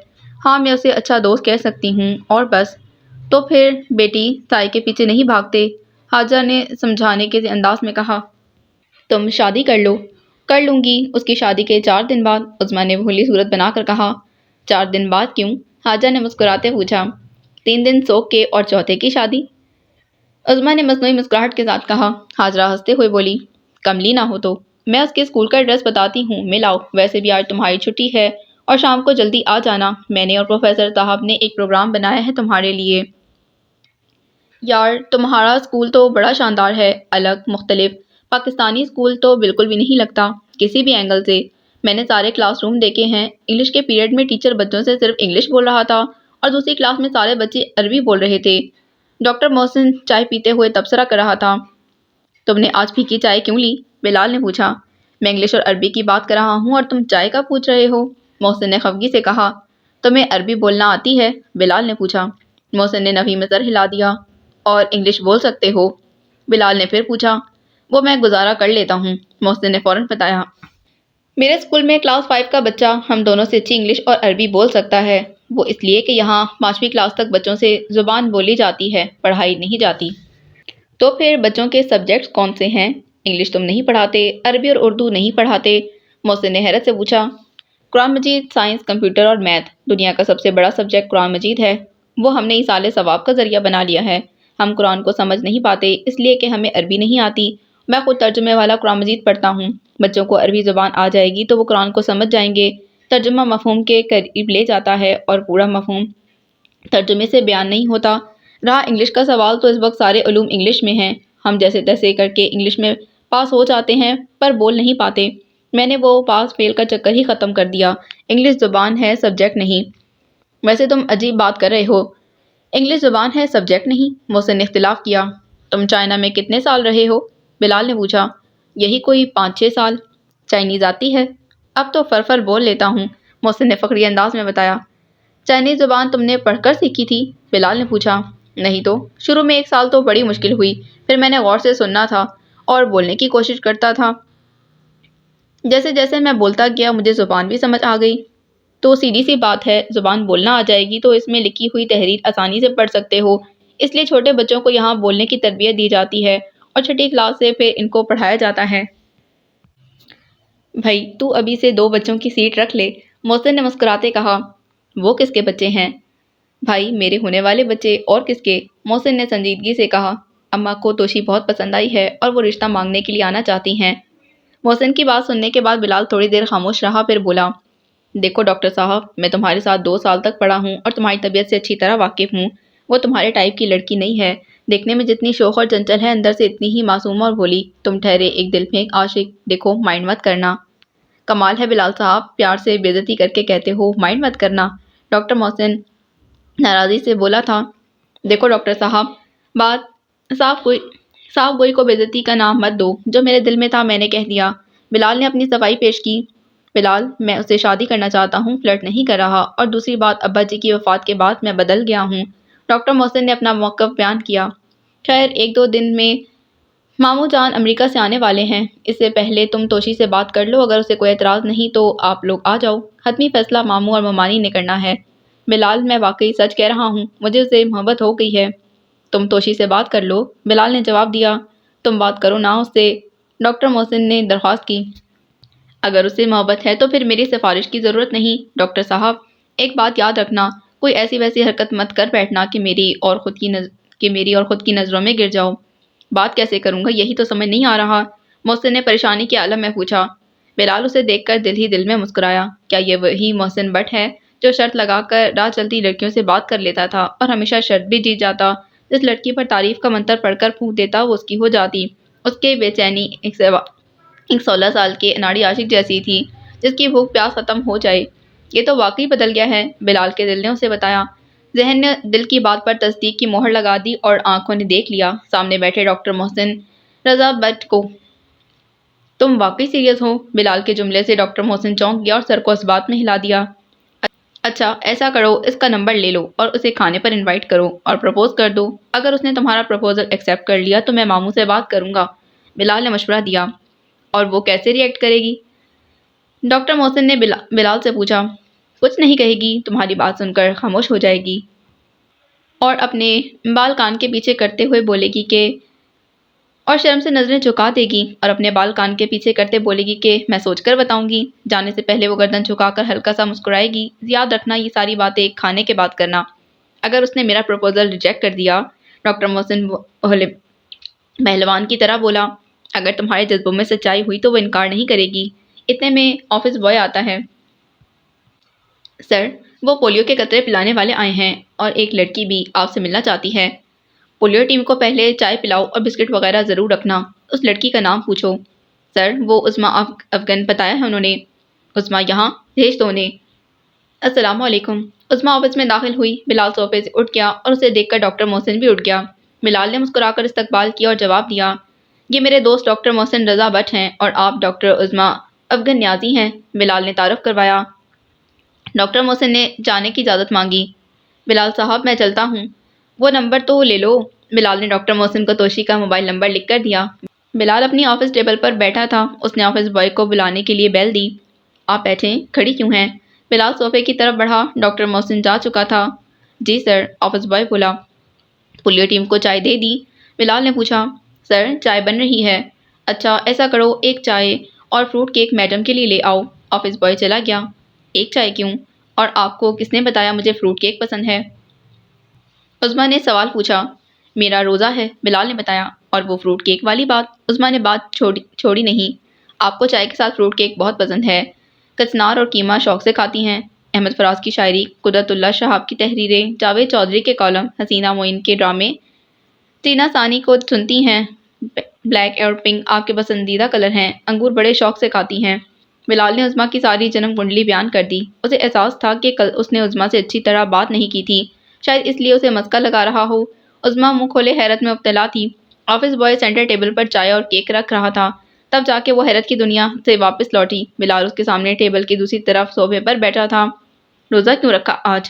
ہاں، میں اسے اچھا دوست کہہ سکتی ہوں، اور بس۔ تو پھر بیٹی سائے کے پیچھے نہیں بھاگتے، خواجہ نے سمجھانے کے انداز میں کہا۔ تم شادی کر لو۔ کر لوں گی، اس کی شادی کے 4 دن بعد، عظمیٰ نے بھولی صورت بنا کر کہا۔ 4 دن بعد کیوں؟ خواجہ نے مسکراتے پوچھا۔ 3 دن سوگ کے اور چوتھے کی شادی؟ عظمیٰ نے مصنوعی مسکراہٹ کے ساتھ کہا۔ حاضرہ ہنستے ہوئے بولی، کملی نہ ہو تو میں اس کے اسکول کا ایڈریس بتاتی ہوں، مل آؤ، ویسے بھی آج تمہاری چھٹی ہے اور شام کو جلدی آ جانا، میں نے اور پروفیسر صاحب نے ایک پروگرام بنایا ہے تمہارے لیے۔ یار تمہارا اسکول تو بڑا شاندار ہے، الگ، مختلف، پاکستانی اسکول تو بالکل بھی نہیں لگتا کسی بھی اینگل سے۔ میں نے سارے کلاس روم دیکھے ہیں، انگلش کے پیریڈ میں ٹیچر بچوں سے صرف انگلش بول رہا تھا اور دوسری کلاس میں سارے بچے عربی بول رہے تھے۔ ڈاکٹر محسن چائے پیتے ہوئے تبصرہ کر رہا تھا۔ تم نے آج پھیکی چائے کیوں لی؟ بلال نے پوچھا۔ میں انگلش اور عربی کی بات کر رہا ہوں اور تم چائے کا پوچھ رہے ہو؟ محسن نے خفگی سے کہا۔ تمہیں عربی بولنا آتی ہے؟ بلال نے پوچھا۔ محسن نے نفی میں سر ہلا دیا۔ اور انگلش بول سکتے ہو؟ بلال نے پھر پوچھا۔ وہ میں گزارا کر لیتا ہوں، محسن نے فوراً بتایا۔ میرے اسکول میں کلاس 5 کا بچہ ہم دونوں سے اچھی انگلش اور عربی بول سکتا ہے، وہ اس لیے کہ یہاں 5ویں کلاس تک بچوں سے زبان بولی جاتی ہے، پڑھائی نہیں جاتی۔ تو پھر بچوں کے سبجیکٹس کون سے ہیں؟ انگلش تم نہیں پڑھاتے، عربی اور اردو نہیں پڑھاتے؟ محسن نے حیرت سے پوچھا۔ قرآن مجید، سائنس، کمپیوٹر اور میتھ، دنیا کا سب سے بڑا سبجیکٹ قرآن مجید ہے، وہ ہم نے ایصال ثواب کا ذریعہ بنا لیا ہے۔ ہم قرآن کو سمجھ نہیں پاتے اس لیے کہ ہمیں عربی نہیں آتی۔ میں خود ترجمے والا قرآن مجید پڑھتا ہوں، بچوں کو عربی زبان آ جائے گی تو وہ قرآن کو سمجھ جائیں گے۔ ترجمہ مفہوم کے قریب لے جاتا ہے اور پورا مفہوم ترجمے سے بیان نہیں ہوتا۔ رہا انگلش کا سوال تو اس وقت سارے علوم انگلش میں ہیں، ہم جیسے تیسے کر کے انگلش میں پاس ہو جاتے ہیں پر بول نہیں پاتے۔ میں نے وہ پاس فیل کا چکر ہی ختم کر دیا، انگلش زبان ہے سبجیکٹ نہیں۔ ویسے تم عجیب بات کر رہے ہو، انگلش زبان ہے سبجیکٹ نہیں؟ محسن نے اختلاف کیا۔ تم چائنا میں کتنے سال رہے ہو؟ بلال نے پوچھا۔ یہی کوئی 5-6 سال۔ چائنیز آتی ہے؟ اب تو فرفر بول لیتا ہوں، محسن نے فخری انداز میں بتایا۔ چائنیز زبان تم نے پڑھ کر سیکھی تھی؟ بلال نے پوچھا۔ نہیں تو، شروع میں 1 سال تو بڑی مشکل ہوئی، پھر میں نے غور سے سننا تھا اور بولنے کی کوشش کرتا تھا۔ جیسے جیسے میں بولتا گیا مجھے زبان بھی سمجھ آ گئی۔ تو سیدھی سی بات ہے، زبان بولنا آ جائے گی تو اس میں لکھی ہوئی تحریر آسانی سے پڑھ سکتے ہو، اس لیے چھوٹے بچوں کو یہاں بولنے کی تربیت دی جاتی ہے اور چھٹی کلاس سے پھر ان کو پڑھایا جاتا ہے۔ بھائی تو ابھی سے 2 بچوں کی سیٹ رکھ لے، محسن نے مسکراتے کہا، وہ کس کے بچے ہیں؟ بھائی میرے ہونے والے بچے، اور کس کے؟ محسن نے سنجیدگی سے کہا، اماں کو توشی بہت پسند آئی ہے اور وہ رشتہ مانگنے کے لیے آنا چاہتی ہیں۔ محسن کی بات سننے کے بعد بلال تھوڑی دیر خاموش رہا، پھر بولا، دیکھو ڈاکٹر صاحب، میں تمہارے ساتھ 2 سال تک پڑھا ہوں اور تمہاری طبیعت سے اچھی طرح واقف ہوں۔ وہ تمہارے ٹائپ کی لڑکی نہیں ہے، دیکھنے میں جتنی شوخ اور چنچل ہے اندر سے اتنی ہی معصوم اور بھولی۔ تم ٹھہرے ایک دل پھینک عاشق، دیکھو مائنڈ مت کرنا۔ کمال ہے بلال صاحب، پیار سے بے عزتی کر کے کہتے ہو مائنڈ مت کرنا۔ ڈاکٹر محسن ناراضی سے بولا تھا، دیکھو ڈاکٹر صاحب، بات صاف گوئی کو بے عزتی کا نام مت دو، جو میرے دل میں تھا میں نے کہہ دیا۔ بلال نے اپنی صفائی پیش کی، بلال میں اس سے شادی کرنا چاہتا ہوں، فلرٹ نہیں کر رہا، اور دوسری بات ابا جی کی وفات کے بعد میں بدل گیا ہوں۔ ڈاکٹر محسن نے اپنا موقف بیان کیا، خیر 1-2 دن میں ماموں جان امریکہ سے آنے والے ہیں، اس سے پہلے تم توشی سے بات کر لو، اگر اسے کوئی اعتراض نہیں تو آپ لوگ آ جاؤ، حتمی فیصلہ ماموں اور ممانی نے کرنا ہے۔ بلال میں واقعی سچ کہہ رہا ہوں، مجھے اسے محبت ہو گئی ہے۔ تم توشی سے بات کر لو، بلال نے جواب دیا، تم بات کرو نا اس سے، ڈاکٹر محسن نے درخواست کی۔ اگر اسے محبت ہے تو پھر میری سفارش کی ضرورت نہیں۔ ڈاکٹر صاحب ایک بات یاد رکھنا، کوئی ایسی ویسی حرکت مت کر بیٹھنا کہ میری اور خود کی نظروں میں گر جاؤ۔ بات کیسے کروں گا یہی تو سمجھ نہیں آ رہا، محسن نے پریشانی کے عالم میں پوچھا۔ بلال اسے دیکھ کر دل میں مسکرایا، کیا یہ وہی محسن بٹ ہے جو شرط لگا کر راہ چلتی لڑکیوں سے بات کر لیتا تھا اور ہمیشہ شرط بھی جیت جاتا؟ جس لڑکی پر تعریف کا منتر پڑھ کر پھونک دیتا وہ اس کی ہو جاتی۔ اس کے بے چینی ایک 16 سال کے اناڑی عاشق جیسی تھی جس کی بھوک پیاس ختم ہو جائے۔ یہ تو واقعی بدل گیا ہے، بلال کے دل نے اسے بتایا۔ ذہن نے دل کی بات پر تصدیق کی مہر لگا دی اور آنکھوں نے دیکھ لیا سامنے بیٹھے ڈاکٹر محسن رضا بٹ کو۔ تم واقعی سیریس ہو؟ بلال کے جملے سے ڈاکٹر محسن چونک گیا اور سر کو اس بات میں ہلا دیا۔ اچھا ایسا کرو، اس کا نمبر لے لو اور اسے کھانے پر انوائٹ کرو اور پرپوز کر دو۔ اگر اس نے تمہارا پرپوزل ایکسیپٹ کر لیا تو میں ماموں سے بات کروں گا، بلال نے مشورہ دیا۔ اور وہ کیسے ری ایکٹ کرے گی؟ ڈاکٹر محسن نے بلال سے پوچھا۔ کچھ نہیں کہے گی، تمہاری بات سن کر خاموش ہو جائے گی اور اپنے بال کان کے پیچھے کرتے ہوئے بولے گی کہ، اور شرم سے نظریں جھکا دے گی اور اپنے بال کان کے پیچھے کرتے بولے گی کہ میں سوچ کر بتاؤں گی۔ جانے سے پہلے وہ گردن جھکا کر ہلکا سا مسکرائے گی۔ یاد رکھنا یہ ساری باتیں کھانے کے بعد کرنا۔ اگر اس نے میرا پروپوزل ریجیکٹ کر دیا، ڈاکٹر محسن پہلوان کی طرح بولا، اگر تمہارے جذبوں میں سچائی ہوئی تو وہ انکار نہیں کرے گی۔ اتنے میں آفس بوائے آتا ہے۔ سر وہ پولیو کے قطرے پلانے والے آئے ہیں اور ایک لڑکی بھی آپ سے ملنا چاہتی ہے۔ پولیو ٹیم کو پہلے چائے پلاؤ اور بسکٹ وغیرہ ضرور رکھنا۔ اس لڑکی کا نام پوچھو۔ سر وہ عظمیٰ افغن بتایا ہے انہوں نے۔ عظمیٰ یہاں بھیج دو انہیں۔ السلام علیکم۔ عظمیٰ آفس میں داخل ہوئی، بلال صوفے سے اٹھ گیا اور اسے دیکھ کر ڈاکٹر محسن بھی اٹھ گیا۔ بلال نے مسکرا کر استقبال کیا اور جواب دیا، یہ میرے دوست ڈاکٹر محسن رضا بٹ ہیں اور آپ ڈاکٹر عظمیٰ افغن نیازی ہیں، بلال نے تعارف کروایا۔ ڈاکٹر محسن نے جانے کی اجازت مانگی۔ بلال صاحب میں چلتا ہوں۔ وہ نمبر تو لے لو، بلال نے ڈاکٹر محسن کو توشی کا موبائل نمبر لکھ کر دیا۔ بلال اپنی آفس ٹیبل پر بیٹھا تھا، اس نے آفس بوائے کو بلانے کے لیے بیل دی۔ آپ بیٹھیں، کھڑی کیوں ہیں؟ بلال صوفے کی طرف بڑھا، ڈاکٹر محسن جا چکا تھا۔ جی سر، آفس بوائے بولا۔ پولیو ٹیم کو چائے دے دی؟ بلال نے پوچھا۔ سر چائے بن رہی ہے۔ اچھا ایسا کرو، ایک چائے اور فروٹ کیک میڈم کے لیے لے آؤ۔ آفس بوائے چلا گیا۔ ایک چائے کیوں؟ اور آپ کو کس نے بتایا مجھے فروٹ کیک پسند ہے؟ عظمیٰ نے سوال پوچھا۔ میرا روزہ ہے، بلال نے بتایا۔ اور وہ فروٹ کیک والی بات؟ عظمیٰ نے بات چھوڑی نہیں۔ آپ کو چائے کے ساتھ فروٹ کیک بہت پسند ہے، کچنار اور قیمہ شوق سے کھاتی ہیں۔ احمد فراز کی شاعری، قدرت اللہ شہاب کی تحریریں، جاوید چودھری کے کالم، حسینہ معین کے ڈرامے، ٹینا ثانی کو سنتی ہیں۔ بلیک اور پنک آپ کے پسندیدہ کلر ہیں، انگور بڑے شوق سے کھاتی ہیں۔ بلال نے عظمیٰ کی ساری جنم کنڈلی بیان کر دی۔ اسے احساس تھا کہ کل اس نے عظمیٰ سے اچھی طرح بات نہیں کی تھی، شاید اس لیے اسے مسکا لگا رہا ہو۔ عظمیٰ منہ کھولے حیرت میں مبتلا تھی۔ آفس بوائے سینٹر ٹیبل پر چائے اور کیک رکھ رہا تھا، تب جا کے وہ حیرت کی دنیا سے واپس لوٹی۔ بلال اس کے سامنے ٹیبل کی دوسری طرف صوفے پر بیٹھا تھا۔ روزہ کیوں رکھا آج؟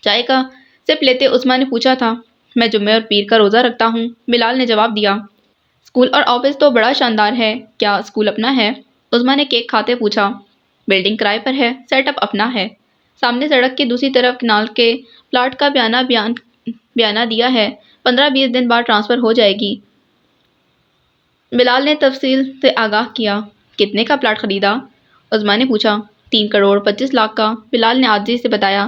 چائے کا سپ لیتے عظمیٰ نے پوچھا تھا۔ میں جمعے اور پیر کا روزہ رکھتا ہوں، بلال نے جواب دیا۔ اسکول اور آفس تو بڑا شاندار ہے، کیا اسکول اپنا ہے؟ عظمیٰ نے کیک کھاتے پوچھا۔ بلڈنگ کرائے پر ہے، سیٹ اپ اپنا ہے، سامنے سڑک کی دوسری طرف کنال کے پلاٹ کا بیانہ دیا ہے، 15-20 دن بعد ٹرانسفر ہو جائے گی۔ بلال نے تفصیل سے آگاہ کیا۔ کتنے کا پلاٹ خریدا؟ عظمیٰ نے پوچھا۔ 3,25,00,000 کا، بلال نے عاجزی سے بتایا۔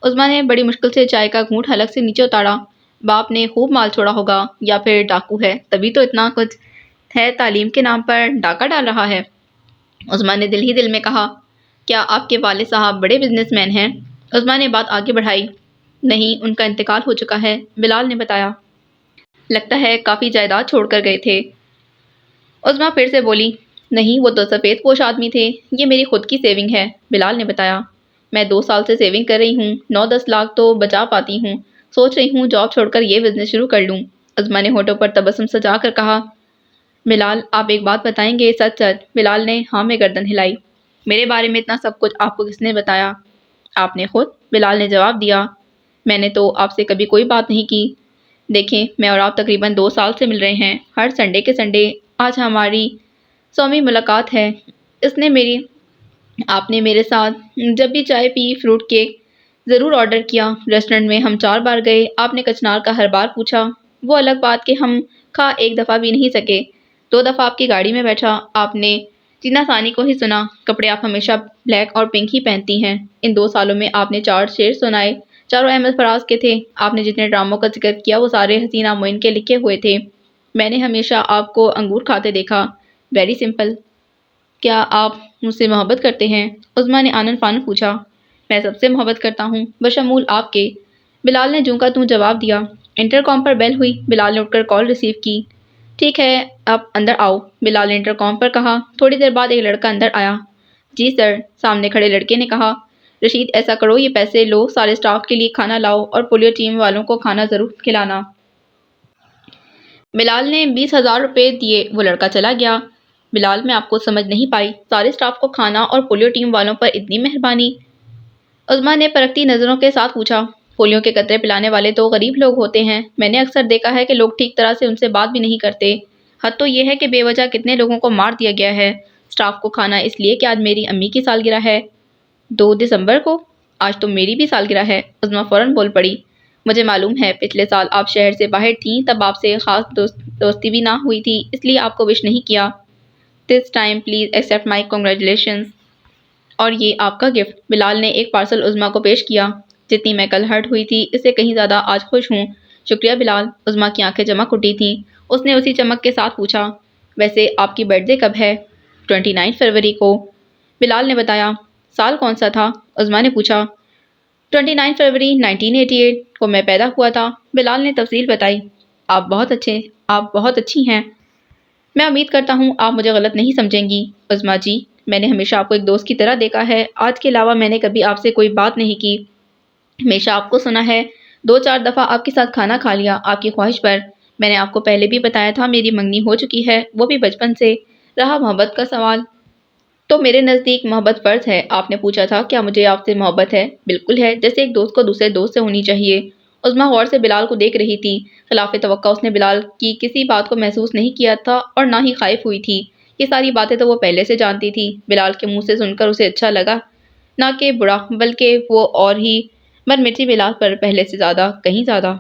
عظمیٰ نے بڑی مشکل سے چائے کا گھونٹ حلق سے نیچے اتارا۔ باپ نے خوب مال چھوڑا ہوگا، یا پھر ڈاکو ہے، تبھی تو اتنا کچھ ہے، تعلیم کے نام پر ڈاکہ ڈال رہا ہے۔ عظمیٰ نے دل ہی دل میں کہا، کیا آپ کے والد صاحب بڑے بزنس مین ہیں؟ عظمیٰ نے بات آگے بڑھائی۔ نہیں، ان کا انتقال ہو چکا ہے، بلال نے بتایا۔ لگتا ہے کافی جائیداد چھوڑ کر گئے تھے۔ عظمیٰ پھر سے بولی۔ نہیں، وہ تو سفید پوش آدمی تھے، یہ میری خود کی سیونگ ہے، بلال نے بتایا۔ میں 2 سال سے سیونگ کر رہی ہوں، 9-10 لاکھ تو بچا پاتی ہوں، سوچ رہی ہوں جاب چھوڑ کر یہ بزنس شروع کر لوں۔ عظمیٰ نے ہونٹوں پر تبسم سجا کر کہا۔ بلال، آپ ایک بات بتائیں گے سچ سچ؟ بلال نے ہاں میں گردن ہلائی۔ میرے بارے میں اتنا سب کچھ آپ کو کس نے بتایا؟ آپ نے خود، بلال نے جواب دیا۔ میں نے تو آپ سے کبھی کوئی بات نہیں کی۔ دیکھیں، میں اور آپ تقریباً 2 سال سے مل رہے ہیں، ہر سنڈے کے سنڈے۔ آج ہماری 100ویں ملاقات ہے۔ آپ نے میرے ساتھ جب بھی چائے پی، فروٹ کیک ضرور آرڈر کیا۔ ریسٹورنٹ میں ہم 4 بار گئے، آپ نے کچنار کا ہر بار پوچھا۔ وہ الگ بات کہ ہم کھا ایک دفعہ بھی نہیں سکے۔ 2 دفعہ آپ کی گاڑی میں بیٹھا، آپ نے جینا ثانی کو ہی سنا۔ کپڑے آپ ہمیشہ بلیک اور پنک ہی پہنتی ہیں۔ ان 2 سالوں میں آپ نے 4 شعر سنائے، چاروں احمد فراز کے تھے۔ آپ نے جتنے ڈراموں کا ذکر کیا وہ سارے حسینہ معین کے لکھے ہوئے تھے۔ میں نے ہمیشہ آپ کو انگور کھاتے دیکھا۔ Very simple. کیا آپ مجھ سے محبت کرتے ہیں؟ عظمیٰ نے آنن فانن پوچھا۔ میں سب سے محبت کرتا ہوں، بشمول آپ کے، بلال نے جوں کا توں جواب دیا۔ انٹر کام پر بیل ہوئی، بلال نے اٹھ کر کال ریسیو کی۔ ٹھیک ہے، اب اندر آؤ، بلال نے انٹر کام پر کہا۔ تھوڑی دیر بعد ایک لڑکا اندر آیا۔ جی سر، سامنے کھڑے لڑکے نے کہا۔ رشید، ایسا کرو، یہ پیسے لو، سارے سٹاف کے لیے کھانا لاؤ اور پولیو ٹیم والوں کو کھانا ضرور کھلانا۔ بلال نے 20,000 روپے دیے، وہ لڑکا چلا گیا۔ بلال، میں آپ کو سمجھ نہیں پائی، سارے سٹاف کو کھانا اور پولیو ٹیم والوں پر اتنی مہربانی؟ عظمیٰ نے پرکھتی نظروں کے ساتھ پوچھا۔ پولیو کے قطرے پلانے والے تو غریب لوگ ہوتے ہیں، میں نے اکثر دیکھا ہے کہ لوگ ٹھیک طرح سے ان سے بات بھی نہیں کرتے۔ حد تو یہ ہے کہ بے وجہ کتنے لوگوں کو مار دیا گیا ہے۔ سٹاف کو کھانا اس لیے کہ آج میری امی کی سالگرہ ہے۔ 2 دسمبر کو؟ آج تو میری بھی سالگرہ ہے، عظمیٰ فوراً بول پڑی۔ مجھے معلوم ہے، پچھلے سال آپ شہر سے باہر تھیں، تب آپ سے خاص دوستی بھی نہ ہوئی تھی، اس لیے آپ کو وش نہیں کیا۔ This time please accept my congratulations. اور یہ آپ کا گفٹ، بلال نے ایک پارسل عظمیٰ کو پیش کیا۔ جتنی میں کل ہرٹ ہوئی تھی، اس سے کہیں زیادہ آج خوش ہوں۔ شکریہ بلال، عظمیٰ کی آنکھیں چمک اٹھی تھیں۔ اس نے اسی چمک کے ساتھ پوچھا، ویسے آپ کی برتھ ڈے کب ہے؟ 29 فروری کو، بلال نے بتایا۔ سال کون سا تھا؟ عظمیٰ نے پوچھا۔ 29 فروری 1988 کو میں پیدا ہوا تھا، بلال نے تفصیل بتائی۔ آپ بہت اچھی ہیں۔ میں امید کرتا ہوں آپ مجھے غلط نہیں سمجھیں گی۔ عظمیٰ جی، میں نے ہمیشہ آپ کو ایک دوست کی طرح دیکھا ہے، آج کے علاوہ میں نے کبھی آپ سے کوئی بات نہیں کی۔ ہمیشہ آپ کو سنا ہے، 2-4 دفعہ آپ کے ساتھ کھانا کھا لیا، آپ کی خواہش پر۔ میں نے آپ کو پہلے بھی بتایا تھا میری منگنی ہو چکی ہے، وہ بھی بچپن سے۔ رہا محبت کا سوال، تو میرے نزدیک محبت فرض ہے۔ آپ نے پوچھا تھا کیا مجھے آپ سے محبت ہے؟ بالکل ہے، جیسے ایک دوست کو دوسرے دوست سے ہونی چاہیے۔ عظمیٰ غور سے بلال کو دیکھ رہی تھی۔ خلاف توقع اس نے بلال کی کسی بات کو محسوس نہیں کیا تھا اور نہ ہی خائف ہوئی تھی۔ یہ ساری باتیں تو وہ پہلے سے جانتی تھی۔ بلال کے منہ سے سن کر اسے اچھا لگا، نہ کہ برا، بلکہ وہ اور ہی مرمٹی بلال پر پہلے سے زیادہ، کہیں زیادہ